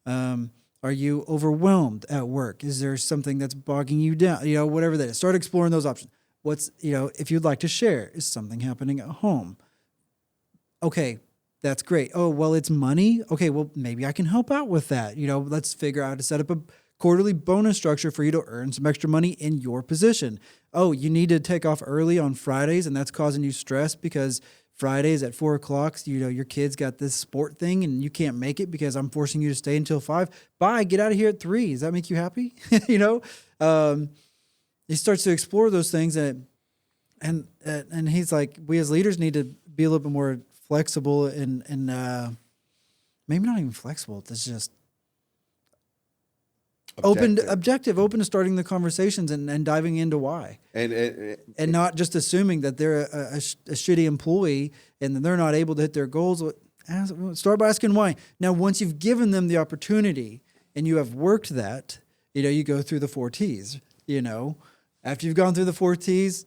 Are you overwhelmed at work? Is there something that's bogging you down? You know, whatever that is. Start exploring those options. If you'd like to share, is something happening at home? Okay, that's great. Oh, well, it's money. Okay, well, maybe I can help out with that. You know, let's figure out how to set up a quarterly bonus structure for you to earn some extra money in your position. Oh, you need to take off early on Fridays, and that's causing you stress because Fridays at 4:00, you know, your kid's got this sport thing and you can't make it because I'm forcing you to stay until 5. Bye, get out of here at 3. Does that make you happy? You know, he starts to explore those things, and he's like, we as leaders need to be a little bit more flexible and maybe not even flexible. It's just objective, open to starting the conversations and diving into why, and not just assuming that they're a shitty employee and that they're not able to hit their goals. Start by asking why. Now, once you've given them the opportunity and you have worked that, you know, you go through the 4 T's. You know, after you've gone through the 4 T's,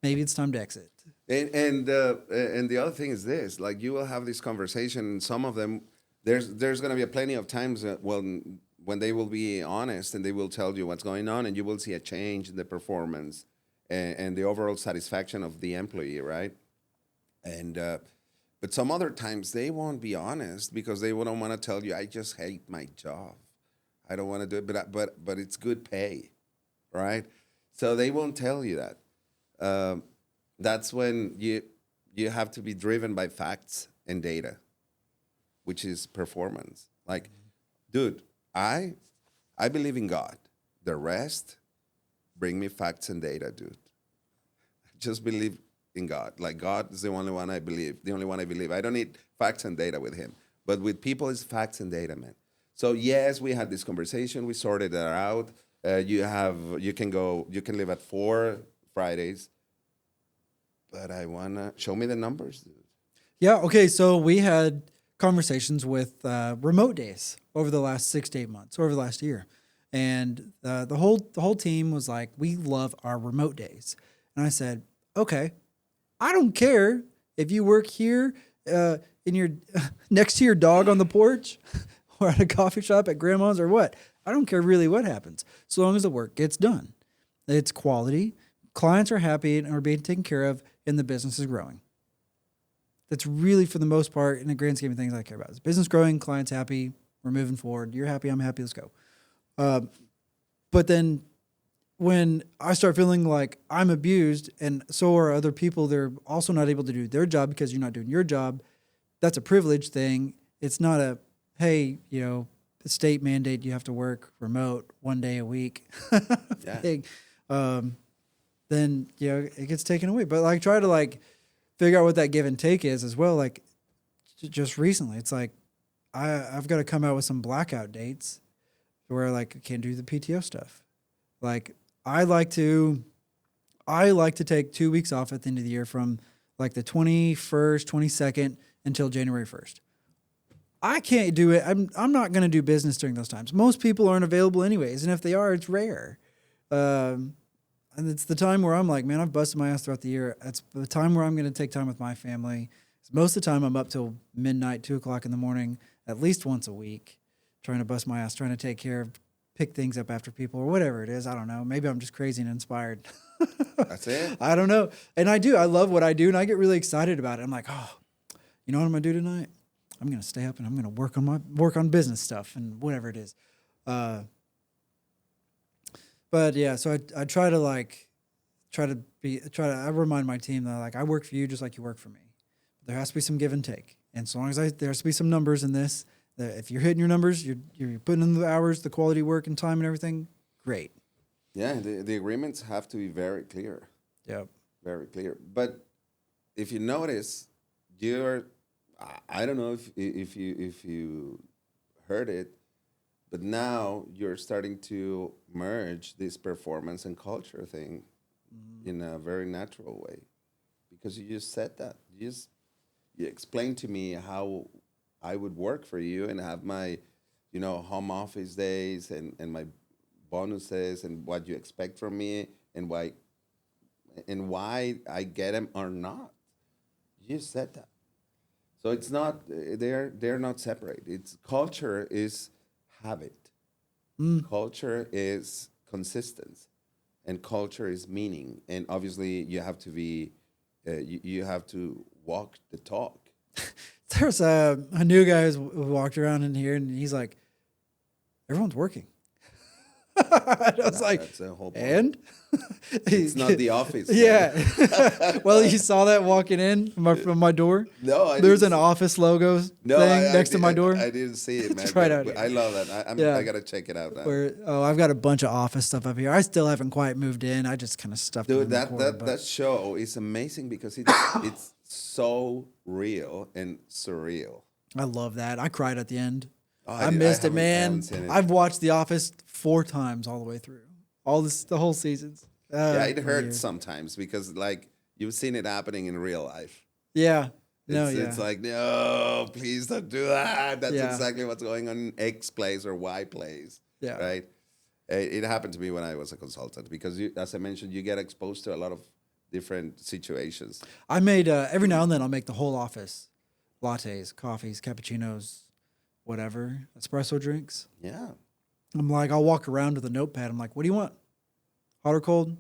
maybe it's time to exit. And the other thing is this: like, you will have this conversation, and some of them, there's going to be plenty of times when they will be honest and they will tell you what's going on, and you will see a change in the performance and the overall satisfaction of the employee, right? And but some other times they won't be honest because they wouldn't want to tell you, I just hate my job, I don't want to do it, but it's good pay, right? So they won't tell you that. That's when you have to be driven by facts and data, which is performance. Like, dude, I believe in God. The rest, bring me facts and data, dude. Just believe in God. Like, God is the only one I believe. The only one I believe. I don't need facts and data with him. But with people, it's facts and data, man. So yes, we had this conversation. We sorted that out. You can leave at 4 Fridays. But I wanna show me the numbers, dude. Yeah. Okay. So we had conversations with remote days over the last 6 to 8 months, over the last year, and the whole team was like, "We love our remote days." And I said, "Okay, I don't care if you work here in your next to your dog on the porch, or at a coffee shop at grandma's, or what. I don't care really what happens, so long as the work gets done. It's quality. Clients are happy and are being taken care of, and the business is growing. That's really, for the most part, in the grand scheme of things, I care about. Is business growing, clients happy, We're moving forward. You're happy. I'm happy. Let's go. But then when I start feeling like I'm abused and so are other people, they're also not able to do their job because you're not doing your job. That's a privilege thing. It's not a, hey, the state mandate you have to work remote 1 day a week. Yeah. Thing. Then, it gets taken away. But like try to like figure out what that give and take is as well. Like just recently, it's like I've got to come out with some blackout dates where like I can't do the PTO stuff. Like I like to take 2 weeks off at the end of the year from like the 21st, 22nd until January 1st. I can't do it. I'm not going to do business during those times. Most people aren't available anyways, and if they are, it's rare. And it's the time where I'm like, man, I've busted my ass throughout the year. It's the time where I'm going to take time with my family. Most of the time, I'm up till midnight, 2 o'clock in the morning, at least once a week, trying to bust my ass, trying to take care of, pick things up after people or whatever it is. I don't know. Maybe I'm just crazy and inspired. That's it. I don't know. And I do. I love what I do, and I get really excited about it. I'm like, oh, you know what I'm going to do tonight? I'm going to stay up and I'm going to work on business stuff and whatever it is. But yeah, so I try to I remind my team that like I work for you just like you work for me. There has to be some give and take. And so long as there has to be some numbers in this, that if you're hitting your numbers, you're putting in the hours, the quality work and time and everything, great. Yeah, the agreements have to be very clear. Yep. Very clear. But if you notice, I don't know if you heard it, but now you're starting to merge this performance and culture thing in a very natural way, because you just said that. You explained to me how I would work for you and have my, home office days and my bonuses and what you expect from me and why I get them or not. You said that. So it's not they're not separate. It's culture is habit. Culture is consistency, and culture is meaning. And obviously, you have to be you have to walk the talk. There's a new guy who walked around in here, and he's like, everyone's working. I was like, that's a whole point. And it's not the office. Yeah. Well, you saw that walking in from my door. No, there's an office logo thing next to my door. I didn't see it, man. Try it out. I love that. I gotta check it out now. I've got a bunch of office stuff up here. I still haven't quite moved in. I just kind of stuffed it in the corner, that show is amazing because it's so real and surreal. I love that. I cried at the end. Oh, I missed it, man. I've watched The Office 4 times all the way through. The whole seasons. Yeah, it hurts sometimes because like you've seen it happening in real life. Yeah. It's like, no, please don't do that. That's exactly what's going on in X place or Y place. Yeah. Right? It happened to me when I was a consultant because, as I mentioned, you get exposed to a lot of different situations. I made, every now and then I'll make the whole office. Lattes, coffees, cappuccinos, whatever, espresso drinks. Yeah. I'm like, I'll walk around with a notepad. I'm like, what do you want? Hot or cold?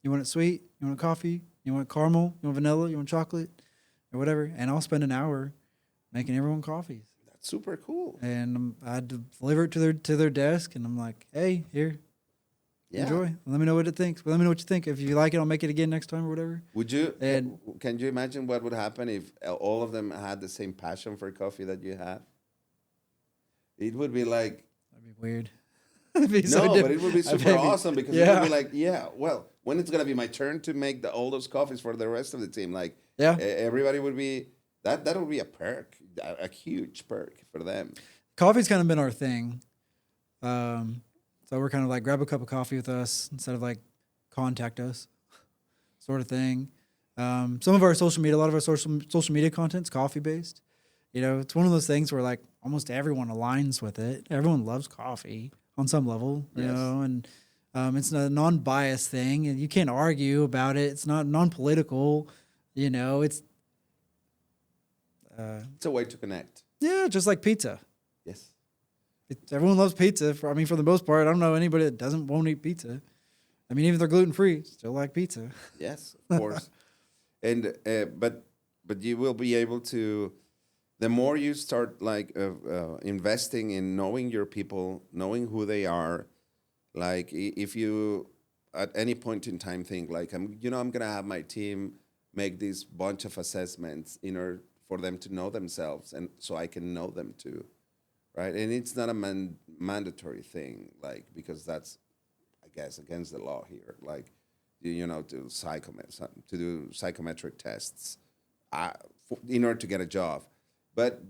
You want it sweet? You want coffee? You want caramel? You want vanilla? You want chocolate? Or whatever. And I'll spend an hour making everyone coffees. That's super cool. And I deliver it to their desk, and I'm like, hey, here, enjoy. Let me know what it thinks. Let me know what you think. If you like it, I'll make it again next time or whatever. Would you? And can you imagine what would happen if all of them had the same passion for coffee that you have? It would be like... That'd be weird. But it would be super awesome because it would be like, well, when it's going to be my turn to make all those coffees for the rest of the team, like, everybody would be... That would be a perk, a huge perk for them. Coffee's kind of been our thing. So we're kind of like, grab a cup of coffee with us instead of like, contact us sort of thing. Some of our social media, a lot of our social media content's coffee-based. It's one of those things where like almost everyone aligns with it. Everyone loves coffee on some level, you know, and it's a non-biased thing, and you can't argue about it. It's not non-political, it's a way to connect. Yeah, just like pizza. Yes. Everyone loves pizza. For the most part, I don't know anybody that won't eat pizza. Even if they're gluten-free, still like pizza. Yes, of course. And but you will be able to the more you start like investing in knowing your people, knowing who they are, like if you at any point in time think like I'm gonna have my team make this bunch of assessments in order for them to know themselves and so I can know them too, right? And it's not a mandatory thing, like because that's I guess against the law here, like to do psychometric tests in order to get a job, but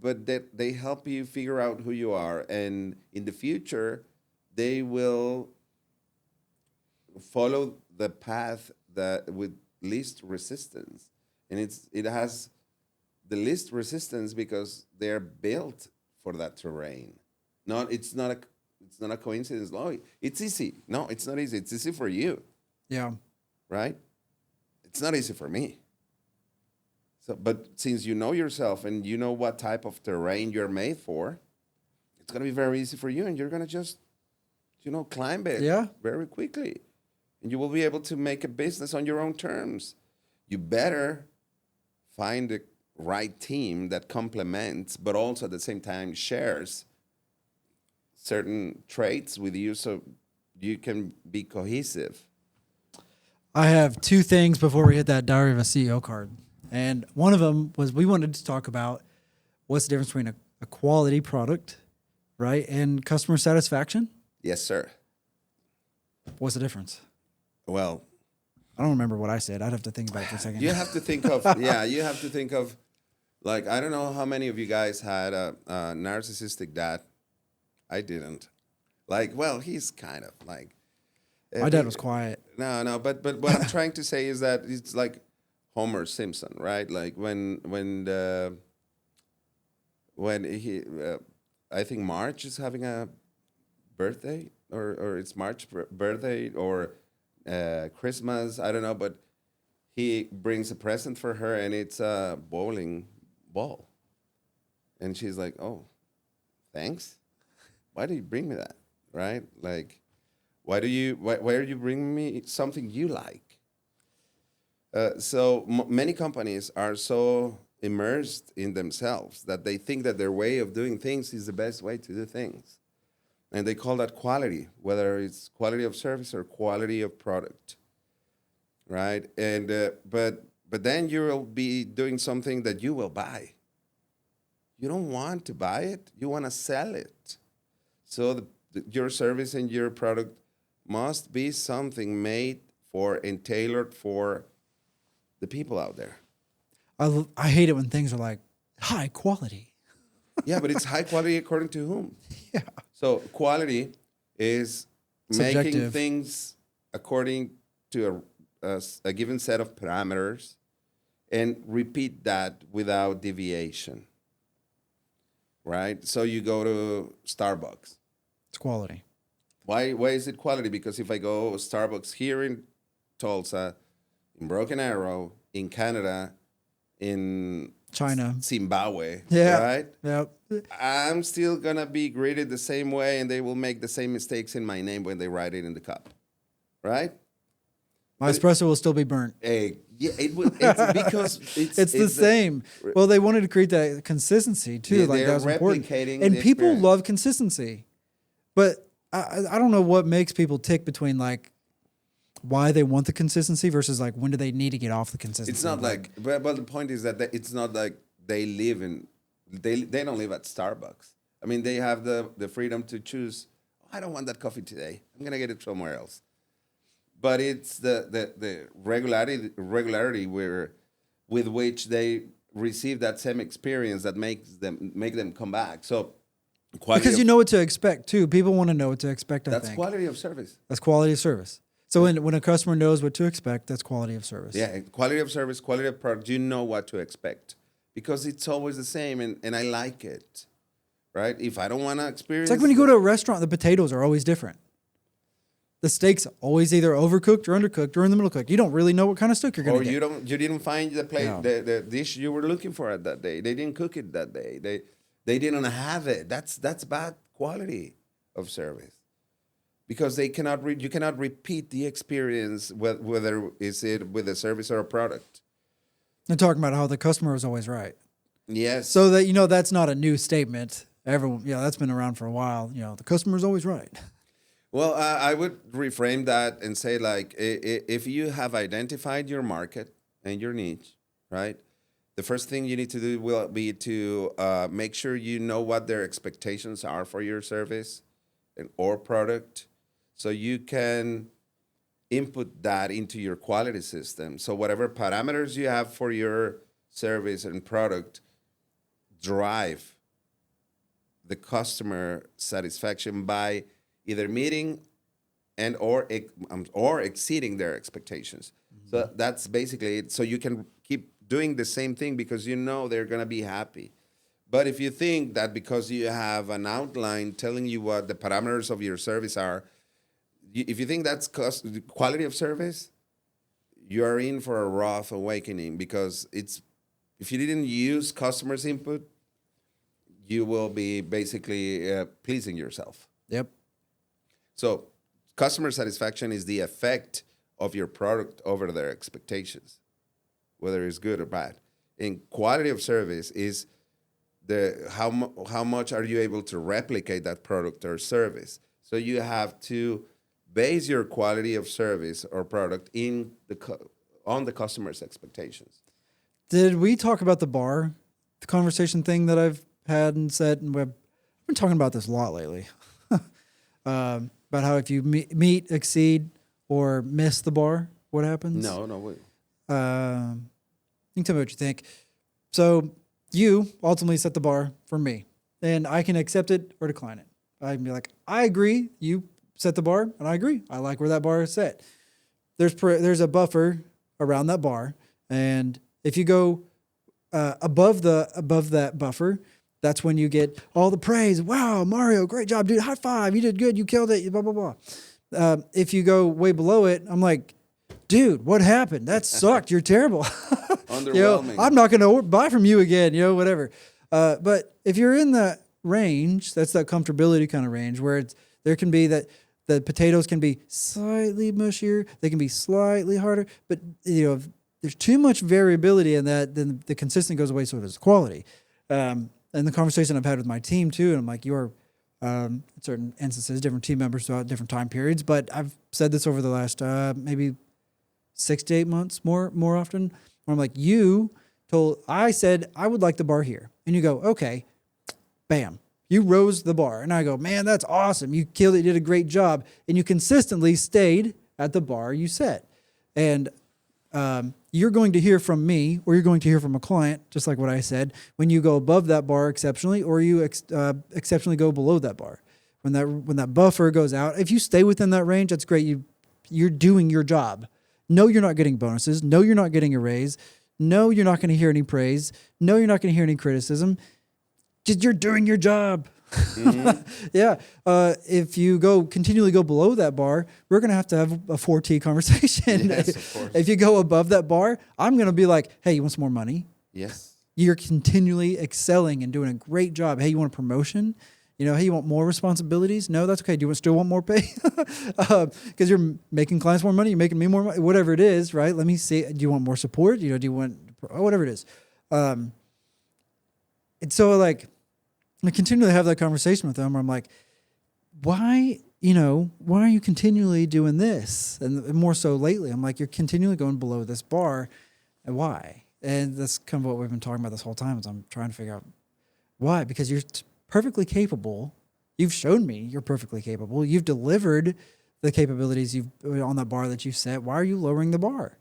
they help you figure out who you are, and in the future they will follow the path that with least resistance, and it has the least resistance because they're built for that terrain. It's not a coincidence. Oh, it's easy. No, it's not easy. It's easy for you, Yeah. right? It's not easy for me. So, but since you know yourself and you know what type of terrain you're made for, it's gonna be very easy for you, and you're gonna just, climb it Yeah. very quickly, and you will be able to make a business on your own terms. You better find the right team that complements, but also at the same time shares certain traits with you, so you can be cohesive. I have two things before we hit that Diary of a CEO card. And one of them was we wanted to talk about what's the difference between a quality product, right, and customer satisfaction. Yes, sir. What's the difference? Well, I don't remember what I said. I'd have to think about it for a second. you have to think of like, I don't know how many of you guys had a narcissistic dad. I didn't. Like, well, he's kind of like. My dad was quiet. No, but what I'm trying to say is that it's like Homer Simpson, right? Like when he, I think Marge is having a birthday, or it's March's birthday, or Christmas, I don't know, but he brings a present for her, and it's a bowling ball. And she's like, oh, thanks? Why do you bring me that, right? Like, why are you bringing me something you like? So many companies are so immersed in themselves that they think that their way of doing things is the best way to do things. And they call that quality, whether it's quality of service or quality of product, right? And but then you will be doing something that you will buy. You don't want to buy it; you want to sell it. So your service and your product must be something made for and tailored for the people out there. I hate it when things are like high quality. Yeah, but it's high quality according to whom? Yeah. So quality is making Subjective. things according to a given set of parameters and repeat that without deviation, right? So you go to Starbucks. It's quality. Why is it quality? Because if I go Starbucks here in Tulsa, in Broken Arrow, in Canada, in China. Zimbabwe, Yeah. right? Yep. I'm still gonna be greeted the same way, and they will make the same mistakes in my name when they write it in the cup, right? My espresso will still be burnt. Hey, yeah, it's because It's the same. Well, they wanted to create that consistency too. Yeah, like that was they're important. replicating And the people experience. love consistency. But I don't know what makes people tick between like why they want the consistency versus like when do they need to get off the consistency. It's not like, but the point is that it's not like they live in, they don't live at Starbucks. I mean, they have the freedom to choose. Oh, I don't want that coffee today. I'm gonna get it somewhere else. But it's the regularity with which they receive that same experience that make them come back. So because you know what to expect too. People want to know what to expect. I that's think quality of service. that's quality of service. So when a customer knows what to expect, that's quality of service. Yeah, quality of service, quality of product. You know what to expect because it's always the same, and I like it, right? If I don't want to experience, It's like when you go to a restaurant, the potatoes are always different. The steak's always either overcooked or undercooked or in the middle cooked. You don't really know what kind of steak you're going to get. or you didn't find the plate, No. the dish you were looking for at that day. They didn't cook it that day. They didn't have it. That's bad quality of service. Because you cannot repeat the experience whether is it with a service or a product. They're talking about how the customer is always right. Yes. So that, that's not a new statement. Everyone, that's been around for a while. The customer's always right. Well, I would reframe that and say, like, if you have identified your market and your niche, right? The first thing you need to do will be to make sure you know what their expectations are for your service or product, so you can input that into your quality system. So whatever parameters you have for your service and product drive the customer satisfaction by either meeting and or exceeding their expectations. So that's basically it. So you can keep doing the same thing because you know they're going to be happy. But if you think that because you have an outline telling you what the parameters of your service are, if you think that's quality of service, you are in for a rough awakening, because if you didn't use customers' input, you will be basically pleasing yourself. Yep. So customer satisfaction is the effect of your product over their expectations, whether it's good or bad. And quality of service is how much are you able to replicate that product or service. So you have to base your quality of service or product on the customer's expectations. Did we talk about the bar, the conversation thing that I've had and said? And I've been talking about this a lot lately. About how if you meet, exceed, or miss the bar, what happens? No, wait. You can tell me what you think. So you ultimately set the bar for me, and I can accept it or decline it. I can be like, I agree. You set the bar, and I agree. I like where that bar is set. There's a buffer around that bar, and if you go above that buffer, that's when you get all the praise. Wow, Mario, great job, dude! High five! You did good. You killed it. Blah blah blah. If you go way below it, I'm like, dude, what happened? That sucked. You're terrible. Underwhelming. I'm not going to buy from you again. Whatever. But if you're in that range, that's that comfortability kind of range where there can be that the potatoes can be slightly mushier, they can be slightly harder, but if there's too much variability in that, then the consistency goes away. So does the quality. And the conversation I've had with my team too, and I'm like, you're in certain instances, different team members throughout different time periods, but I've said this over the last maybe 6 to 8 months more often, where I'm like, I said I would like the bar here, and you go, okay, bam, you rose the bar, and I go, man, that's awesome, you killed it, you did a great job, and you consistently stayed at the bar you set, and you're going to hear from me, or you're going to hear from a client, just like what I said, when you go above that bar exceptionally, or you exceptionally go below that bar. When that buffer goes out, if you stay within that range, that's great. You're doing your job. No, you're not getting bonuses. No, you're not getting a raise. No, you're not going to hear any praise. No, you're not going to hear any criticism. Just you're doing your job. Mm-hmm. Yeah. If you continually go below that bar, we're going to have a 4T conversation. Yes, of course. If you go above that bar, I'm going to be like, hey, you want some more money? Yes. You're continually excelling and doing a great job. Hey, you want a promotion? Hey, you want more responsibilities? No, that's okay. Do you still want more pay? Because you're making clients more money, you're making me more money, whatever it is, right? Let me see. Do you want more support? Do you want whatever it is? And so, like, I continually have that conversation with them where I'm like, why are you continually doing this? And more so lately, I'm like, you're continually going below this bar, and why? And that's kind of what we've been talking about this whole time. Is I'm trying to figure out why. Because you're perfectly capable. You've shown me you're perfectly capable. You've delivered the capabilities you've on that bar that you set. Why are you lowering the bar?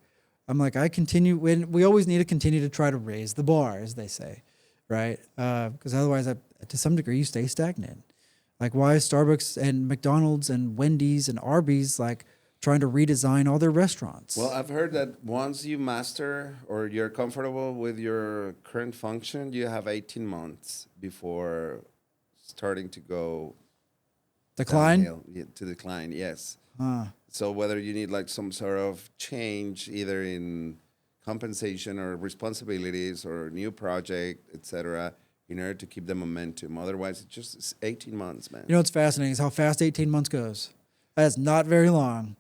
I'm like, we always need to continue to try to raise the bar, as they say, right? Because otherwise, to some degree, you stay stagnant. Like, why is Starbucks and McDonald's and Wendy's and Arby's like trying to redesign all their restaurants? Well, I've heard that once you master or you're comfortable with your current function, you have 18 months before starting to go decline? To decline, yes. So whether you need like some sort of change either in compensation or responsibilities or new project, etc., in order to keep the momentum. Otherwise, it's 18 months, man. What's fascinating is how fast 18 months goes. That's not very long.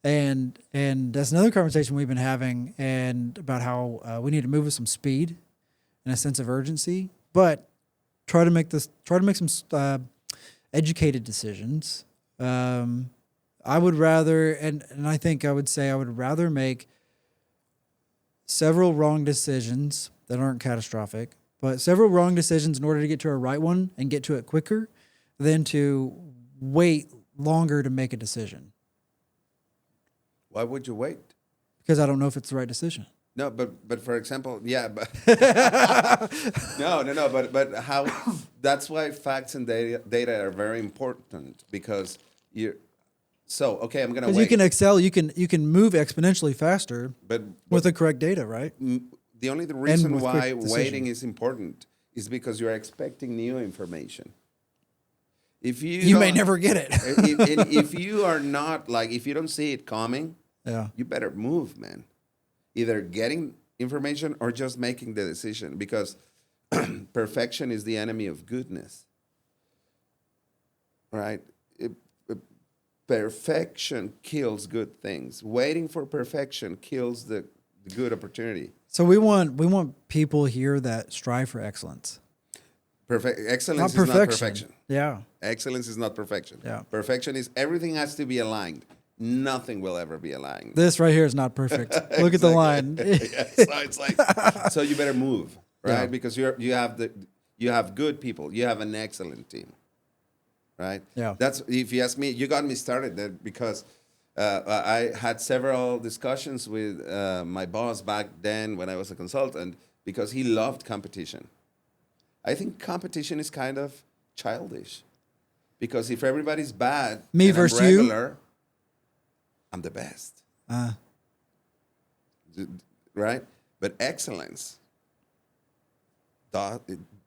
And that's another conversation we've been having, and about how we need to move with some speed. and a sense of urgency, but try to make some educated decisions. I would rather, and I think I would say I would rather make several wrong decisions that aren't catastrophic, but several wrong decisions in order to get to a right one and get to it quicker than to wait longer to make a decision. Why would you wait? Because I don't know if it's the right decision. No, but for example, yeah, but no, but how? That's why facts and data are very important because you're. So okay, I'm gonna wait. Because you can excel, you can move exponentially faster, but with the correct data, right? the reason with why quick decision. waiting is important is because you're expecting new information. If You may never get it. if you are not if you don't see it coming, Yeah. you better move, man. Either getting information or just making the decision because perfection is the enemy of goodness. Right? Perfection kills good things. Waiting for perfection kills the good opportunity. So we want people here that strive for excellence. Excellence is not perfection. Yeah. Excellence is not perfection. Yeah. Perfection is everything has to be aligned. Nothing will ever be aligned. This right here is not perfect. Look at the line. Yeah, so it's so you better move, right? Yeah. Because you have good people. You have an excellent team, right? Yeah. That's if you ask me, you got me started there because I had several discussions with my boss back then when I was a consultant because he loved competition. I think competition is kind of childish because if everybody's bad, Me and versus I'm you? regular, I'm the best. Right? But excellence,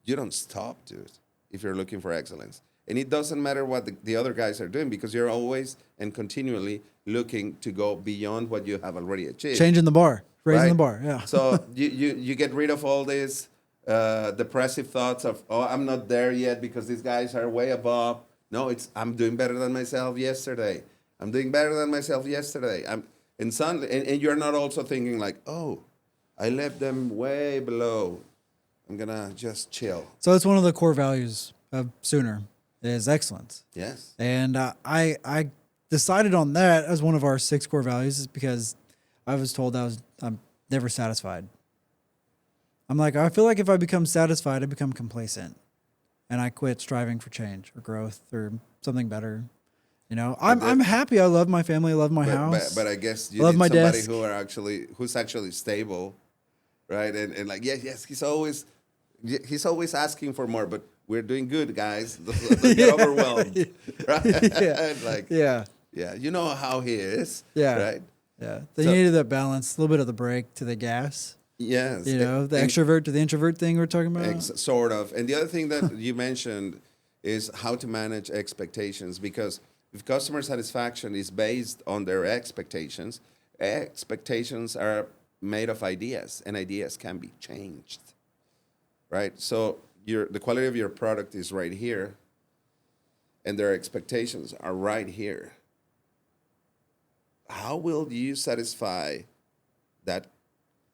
you don't stop, dude, if you're looking for excellence. And it doesn't matter what the other guys are doing because you're always and continually looking to go beyond what you have already achieved. Changing the bar, raising Right? the bar. Yeah. So you get rid of all these depressive thoughts of, oh, I'm not there yet because these guys are way above. No, I'm doing better than myself yesterday. I'm doing better than myself yesterday. And you're not also thinking like, oh, I left them way below. I'm gonna just chill. So that's one of the core values of Sooner is excellence. Yes. And I decided on that as one of our 6 core values is because I was told I'm never satisfied. I'm like, I feel like if I become satisfied, I become complacent. And I quit striving for change or growth or something better. You know, I'm happy. I love my family. I love my house. But I guess you love need my somebody desk. who's actually stable, right? And like, yes, he's always asking for more, but we're doing good, guys. Don't get overwhelmed, right? Yeah. Yeah, you know how he is, Yeah. right? Yeah. They needed that balance, a little bit of the brake to the gas. Yes. You know, the extrovert to the introvert thing we're talking about. Sort of. And the other thing that you mentioned is how to manage expectations, because if customer satisfaction is based on their expectations are made of ideas, and ideas can be changed, right? So the quality of your product is right here, and their expectations are right here. How will you satisfy that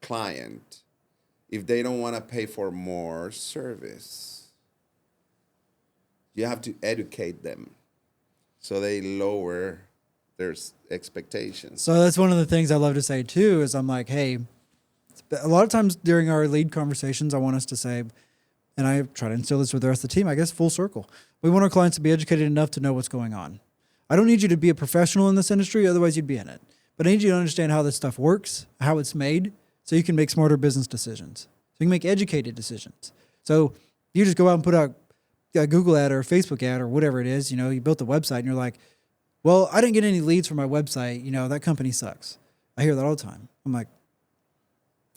client if they don't want to pay for more service? You have to educate them so they lower their expectations. So that's one of the things I love to say too, is I'm like, hey, a lot of times during our lead conversations, I want us to say, and I try to instill this with the rest of the team, I guess full circle. We want our clients to be educated enough to know what's going on. I don't need you to be a professional in this industry, otherwise you'd be in it. But I need you to understand how this stuff works, how it's made, so you can make smarter business decisions. So you can make educated decisions. So you just go out and put out a Google ad or a Facebook ad or whatever it is, you know, you built a website and you're like, well, I didn't get any leads for my website. You know, that company sucks. I hear that all the time. I'm like,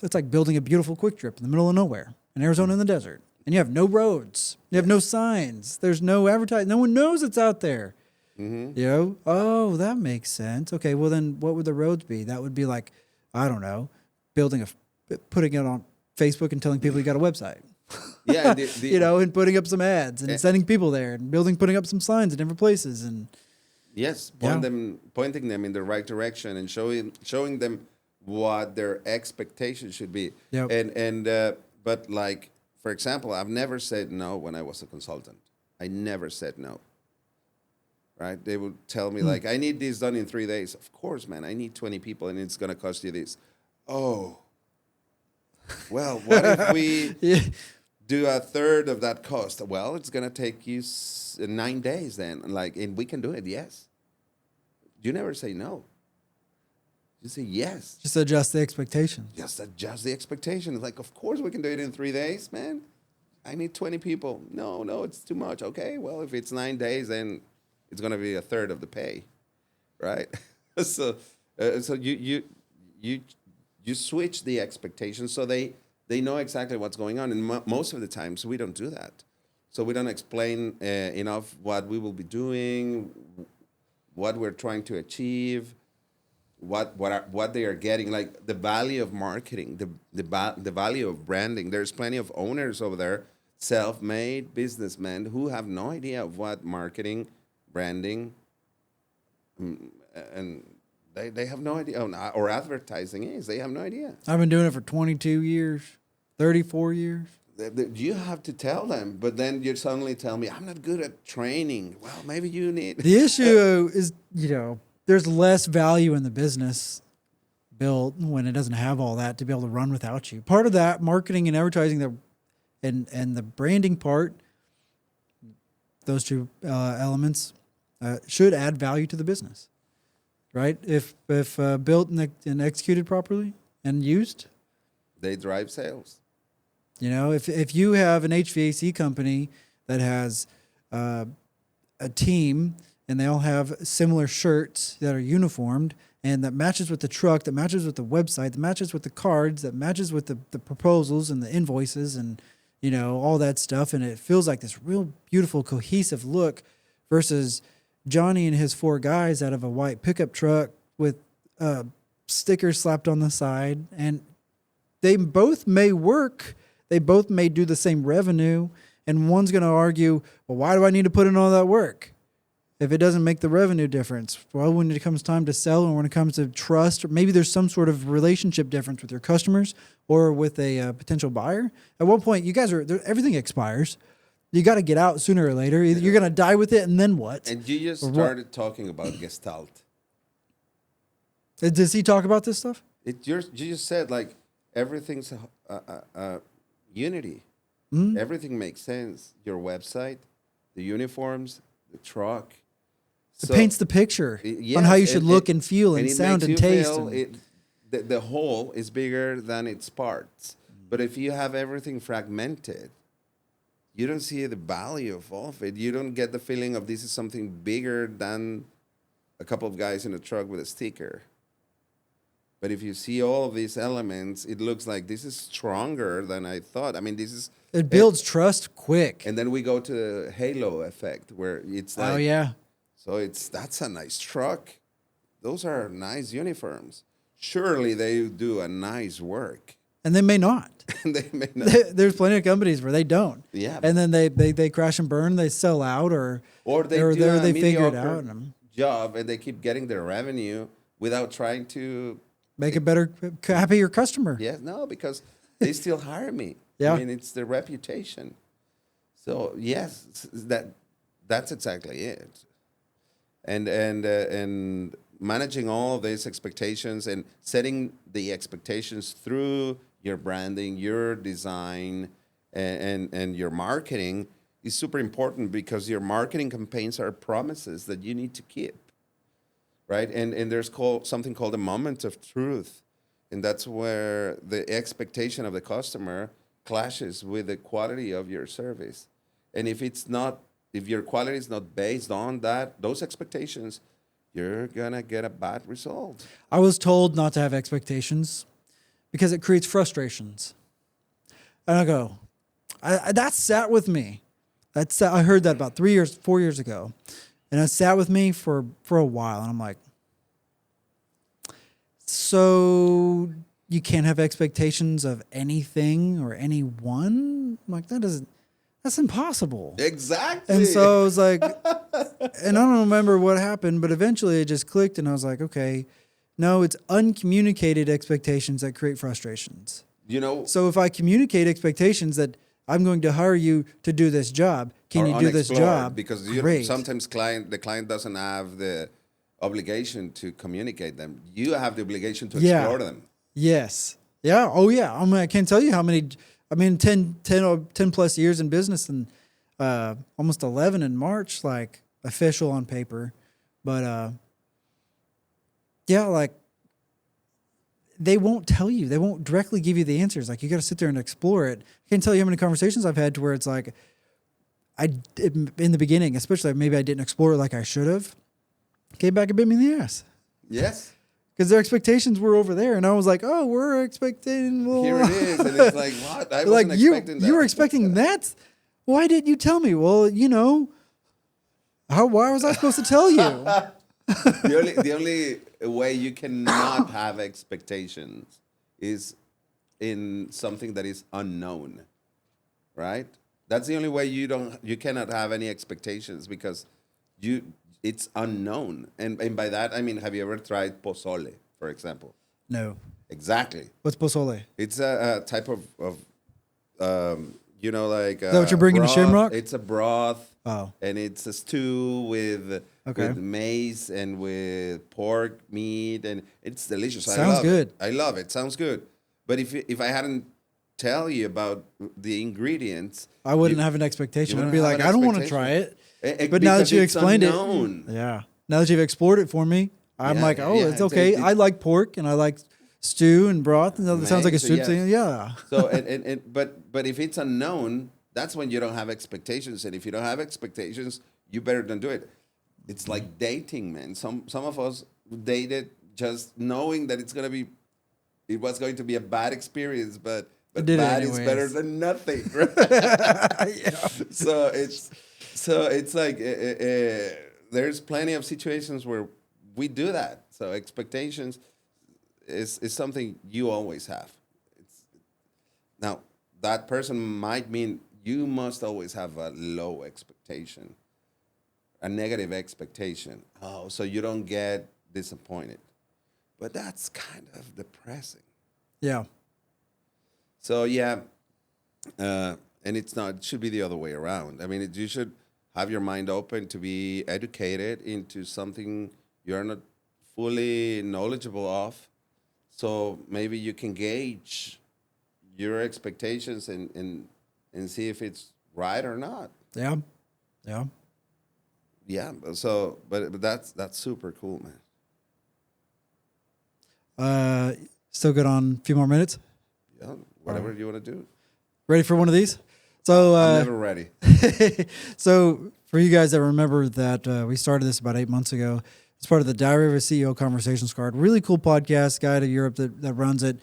it's like building a beautiful quick trip in the middle of nowhere in Arizona in the desert. And you have no roads. You have no signs. There's no advertising. No one knows it's out there. Mm-hmm. You know? Oh, that makes sense. Okay, well then what would the roads be? That would be like, I don't know, putting it on Facebook and telling people you got a website. Yeah, you know, and putting up some ads and sending people there and putting up some signs in different places and yes, pointing them in the right direction and showing them what their expectations should be. Yep. But like for example, I've never said no when I was a consultant. I never said no. Right? They would tell me like, I need this done in 3 days. Of course, man, I need 20 people and it's going to cost you this. Oh, well, what if we do a third of that cost? Well, it's going to take you 9 days then. Like, and we can do it. Yes. You never say no. You say yes. Just adjust the expectations. Just adjust the expectations. Like, of course we can do it in 3 days, man. I need 20 people. No, it's too much. Okay, well, if it's 9 days, then it's going to be a third of the pay, right? So you switch the expectations so they know exactly what's going on. And most of the times we don't do that. So we don't explain enough what we will be doing, what we're trying to achieve, what they are getting, like the value of marketing, the value of branding. There's plenty of owners over there, self-made businessmen who have no idea of what marketing, branding, and they have no idea, or advertising is. They have no idea. I've been doing it for 22 years, 34 years. You have to tell them, but then you suddenly tell me, I'm not good at training. Well, maybe you need... The issue is, there's less value in the business built when it doesn't have all that to be able to run without you. Part of that marketing and advertising and the branding part, those two elements should add value to the business, right? If built and executed properly and used, they drive sales. If you have an HVAC company that has a team and they all have similar shirts that are uniformed and that matches with the truck, that matches with the website, that matches with the cards, that matches with the proposals and the invoices and, all that stuff. And it feels like this real beautiful, cohesive look versus Johnny and his 4 guys out of a white pickup truck with stickers slapped on the side. And they both may work. They both may do the same revenue. And one's going to argue, well, why do I need to put in all that work if it doesn't make the revenue difference? Well, when it comes time to sell and when it comes to trust, or maybe there's some sort of relationship difference with your customers or with a potential buyer. At one point, you guys everything expires. You got to get out sooner or later. Either you're going to die with it, and then what? And you just started talking about Gestalt. Does he talk about this stuff? You just said, like, everything's unity. Mm-hmm. Everything makes sense. Your website, the uniforms, the truck. It paints the picture on how you should look and feel and sound and taste. The whole is bigger than its parts. But if you have everything fragmented, you don't see the value of all of it. You don't get the feeling of this is something bigger than a couple of guys in a truck with a sticker. But if you see all of these elements, it looks like this is stronger than I thought. I mean, it builds trust quick. And then we go to the halo effect where it's like, oh yeah. So that's a nice truck. Those are nice uniforms. Surely they do a nice work. And they may not. They may not. There's plenty of companies where they don't. Yeah. And then they crash and burn. They sell out, or they figure it out. Job, and they keep getting their revenue without trying to make a better, happier customer. Yeah, no, because they still hire me. Yeah. I mean, it's their reputation. So yes, that's exactly it. And managing all of these expectations and setting the expectations through your branding, your design, and your marketing is super important, because your marketing campaigns are promises that you need to keep, right? And there's something called a moment of truth, and that's where the expectation of the customer clashes with the quality of your service. And if your quality is not based on those expectations, you're gonna get a bad result. I was told not to have expectations because it creates frustrations. And I go, that sat with me. I heard that about 4 years ago. And it sat with me for a while. And I'm like, so you can't have expectations of anything or anyone? I'm like, that's impossible. Exactly. And so I was like, and I don't remember what happened, but eventually it just clicked and I was like, okay, no, it's uncommunicated expectations that create frustrations. You know, So if I communicate expectations that I'm going to hire you to do this job. Can Or you do this unexplored, job? because Great. sometimes the client doesn't have the obligation to communicate them. You have the obligation to Yeah. explore them. Yes. Yeah. Oh, yeah. I mean, I can't tell you how many. I mean, 10 plus years in business and almost 11 in March, like official on paper. But yeah, like they won't tell you. They won't directly give you the answers. Like you got to sit there and explore it. I can't tell you how many conversations I've had to where it's like, in the beginning, especially maybe I didn't explore it like I should have. Came back and bit me in the ass. Yes. Because their expectations were over there, and I was like, "Oh, we're expecting." Well, Here it is, and it's like, what? I like wasn't expecting that. you were expecting that. Why didn't you tell me? Well, why was I supposed to tell you? The only way you cannot have expectations is in something that is unknown, right? That's the only way you cannot have any expectations, because it's unknown. And by that I mean, have you ever tried pozole, for example? No. Exactly. What's pozole? It's a type of like Is that what you're bringing to broth. Shamrock? It's a broth. Oh. And it's a stew with maize and with pork meat, and it's delicious. Sounds good. I love it. Sounds good. But if I hadn't tell you about the ingredients, I wouldn't have an expectation. you I'd be wouldn't like, have I an don't want to try expectation. it. But now that you it's explained unknown. it, yeah. Now that you've explored it for me, I'm like, oh, yeah, it's okay. I like pork and I like stew and broth, and it sounds like a Amazing, soup thing. Yeah. So but if it's unknown, that's when you don't have expectations. And if you don't have expectations, you better don't do it. It's like dating, man. Some of us dated just knowing that it was going to be a bad experience, but bad is better than nothing. Right? Yeah. So it's like there's plenty of situations where we do that. So expectations is something you always have. Now that person might mean you must always have a low expectation, a negative expectation. Oh, so you don't get disappointed. But that's kind of depressing. Yeah. So yeah, and it's not. It should be the other way around. I mean, you should have your mind open to be educated into something you're not fully knowledgeable of. So maybe you can gauge your expectations and see if it's right or not. Yeah. Yeah. Yeah. So, but that's super cool, man. Still good on a few more minutes? Yeah. Whatever you want to do. Ready for one of these? So I'm never ready. So for you guys that remember that we started this about 8 months ago, it's part of the Diary of a CEO Conversations card. Really cool podcast, guy to Europe that runs it.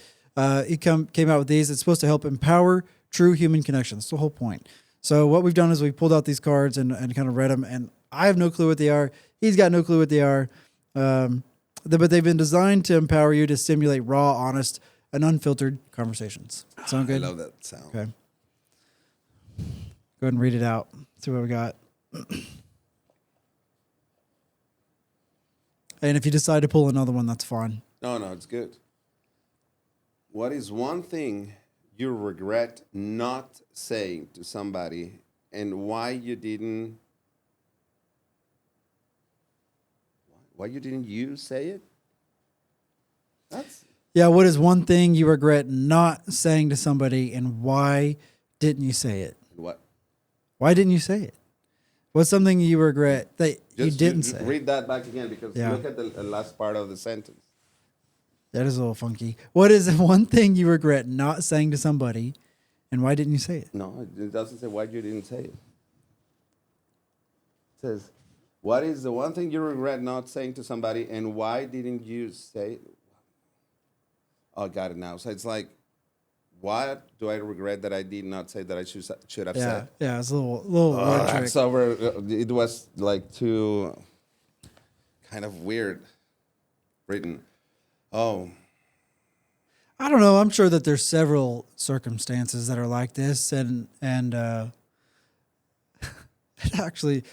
He came out with these. It's supposed to help empower true human connections. That's the whole point. So what we've done is we pulled out these cards and kind of read them, and I have no clue what they are. He's got no clue what they are. But they've been designed to empower you to stimulate raw, honest, and unfiltered conversations. Sound good? I love that sound. Okay. Go ahead and read it out. See what we got. And if you decide to pull another one, that's fine. No, it's good. What is one thing you regret not saying to somebody, and why you didn't you say it? Yeah, what is one thing you regret not saying to somebody, and why didn't you say it? What? Why didn't you say it? What's something you regret that you didn't say? Read that back again, because look at the last part of the sentence. That is a little funky. What is one thing you regret not saying to somebody, and why didn't you say it? No, it doesn't say why you didn't say it. It says, what is the one thing you regret not saying to somebody, and why didn't you say it? Oh, got it now. So it's like, what do I regret that I did not say that I should have said? Yeah, it's a little word trick. So it was like too kind of weird written. Oh. I don't know. I'm sure that there's several circumstances that are like this, and actually,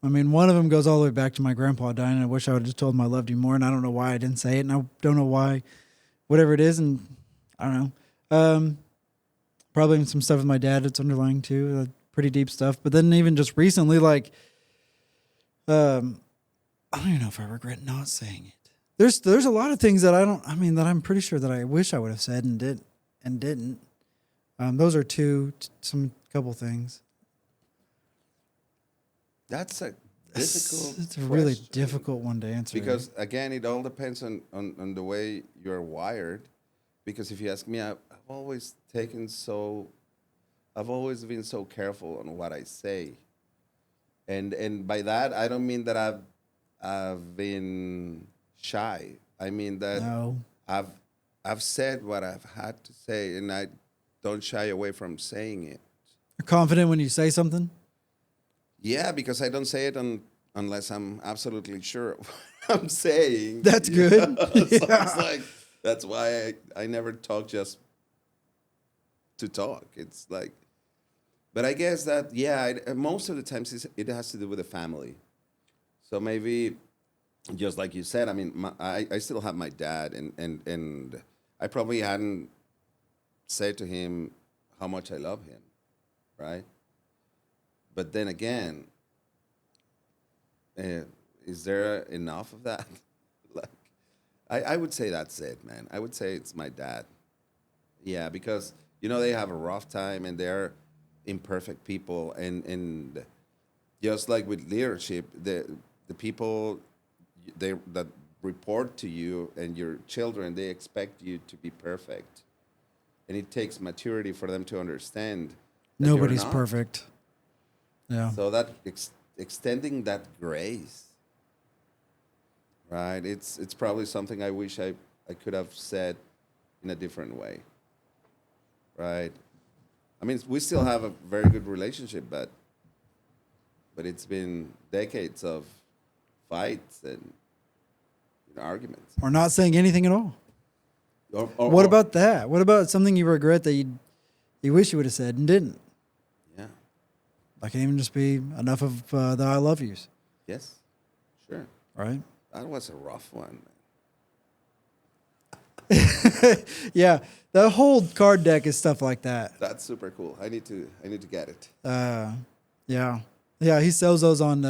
I mean, one of them goes all the way back to my grandpa dying, and I wish I would have just told him I loved him more, and I don't know why I didn't say it, and I don't know why, whatever it is, and I don't know. probably some stuff with my dad that's underlying too, pretty deep stuff. But then even just recently, like, I don't even know if I regret not saying it. There's a lot of things that that I'm pretty sure that I wish I would have said and didn't. Those are some couple things. That's a difficult. It's a really question. difficult one to answer. Because again, it all depends on the way you're wired. Because if you ask me, I've always been so careful on what I say, and by that I don't mean that I've been shy. I mean that No. I've said what I've had to say, and I don't shy away from saying it. You're confident when you say something? Yeah, because I don't say it unless I'm absolutely sure of what I'm saying. That's good. So it's like, that's why I never talk just to talk. It's like, but I guess that, most of the times it has to do with the family. So maybe, just like you said, I mean, I still have my dad, and I probably hadn't said to him how much I love him, right? But then again, is there enough of that? Like, I would say that's it, man. I would say it's my dad. Yeah, because they have a rough time and they're imperfect people, and just like with leadership, the people that report to you and your children, they expect you to be perfect, and it takes maturity for them to understand that Nobody's you're not. perfect. Yeah. So that extending that grace, right? It's probably something I wish I could have said in a different way, right? I mean, we still have a very good relationship, but it's been decades of fights and arguments. Or not saying anything at all. Or What about that? What about something you regret that you wish you would have said and didn't? Yeah. That can even just be enough of the I love yous, Yes. Sure. right? That was a rough one. Yeah, the whole card deck is stuff like that. That's super cool. I need to get it. Yeah, he sells those on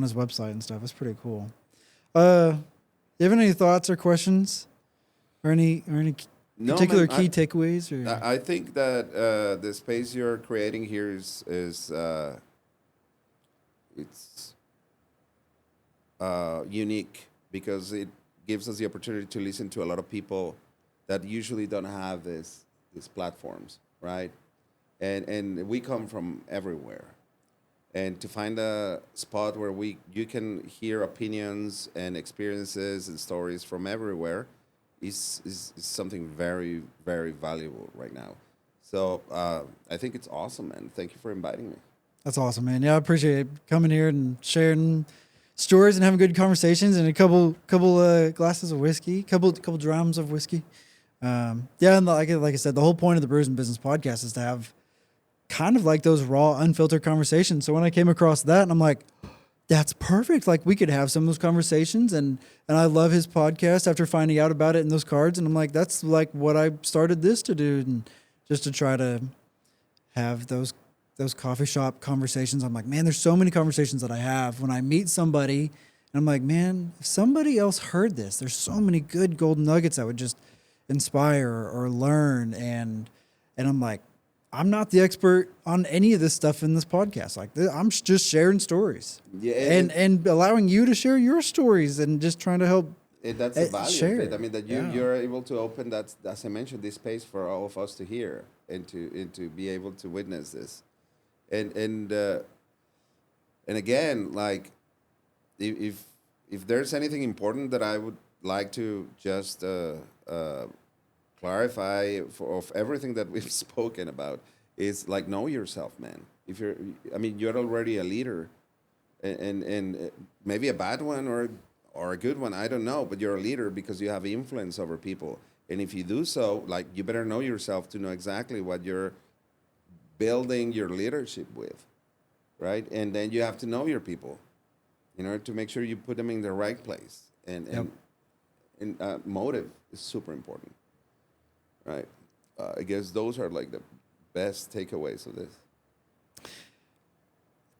his website and stuff. It's pretty cool. You have any thoughts or questions, or any No, particular man, key takeaways? Or I think that the space you're creating here is it's unique because it gives us the opportunity to listen to a lot of people that usually don't have these platforms, right? And we come from everywhere, and to find a spot where you can hear opinions and experiences and stories from everywhere is something very, very valuable right now. So I think it's awesome, man. Thank you for inviting me. That's awesome, man. Yeah, I appreciate coming here and sharing stories and having good conversations and a couple glasses of whiskey, couple drams of whiskey. And like I said, the whole point of the Brews Business podcast is to have kind of like those raw, unfiltered conversations. So when I came across that, and I'm like, that's perfect. Like we could have some of those conversations, and I love his podcast after finding out about it in those cards, and I'm like, that's like what I started this to do, and just to try to have those coffee shop conversations. I'm like, man, there's so many conversations that I have when I meet somebody, and I'm like, man, if somebody else heard this, there's so many good golden nuggets that would just inspire or learn, and I'm like, I'm not the expert on any of this stuff in this podcast. Like I'm just sharing stories, and allowing you to share your stories, and just trying to help. That's the value share. of it. I mean, that you're able to open that, as I mentioned, this space for all of us to hear and to be able to witness this, and again, like if there's anything important that I would like to just clarify of everything that we've spoken about is like, know yourself, man. You're already a leader, and maybe a bad one or a good one, I don't know, but you're a leader because you have influence over people. And if you do so, like, you better know yourself to know exactly what you're building your leadership with, right? And then you have to know your people in order to make sure you put them in the right place. And motive is super important. Right. I guess those are like the best takeaways of this.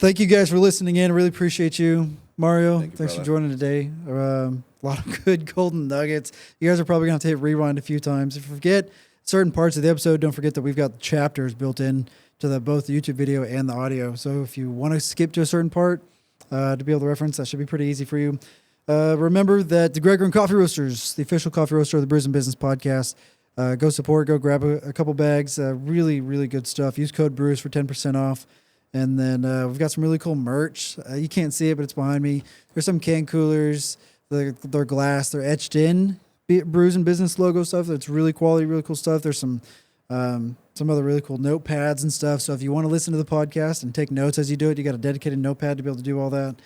Thank you guys for listening in. I really appreciate you. Mario, Thank you, thanks for brother. joining today. A lot of good golden nuggets. You guys are probably going to have to hit rewind a few times. If you forget certain parts of the episode, don't forget that we've got the chapters built in to both the YouTube video and the audio. So if you want to skip to a certain part to be able to reference, that should be pretty easy for you. Remember that the Gregor and Coffee Roasters, the official coffee roaster of the Brews Business podcast, go support, go grab a couple bags. Really, really good stuff. Use code BREWS for 10% off. And then we've got some really cool merch. You can't see it, but it's behind me. There's some can coolers. They're glass. They're etched in Brews and Business logo stuff. That's really quality, really cool stuff. There's some other really cool notepads and stuff. So if you want to listen to the podcast and take notes as you do it, you got a dedicated notepad to be able to do all that.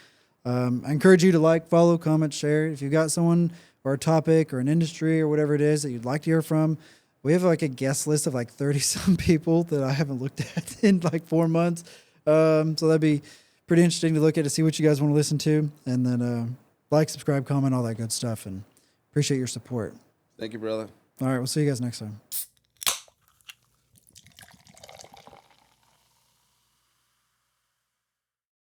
I encourage you to like, follow, comment, share. If you've got someone or a topic or an industry or whatever it is that you'd like to hear from, we have like a guest list of like 30-some people that I haven't looked at in like 4 months. So that'd be pretty interesting to look at to see what you guys want to listen to. And then like, subscribe, comment, all that good stuff. And appreciate your support. Thank you, brother. All right, we'll see you guys next time.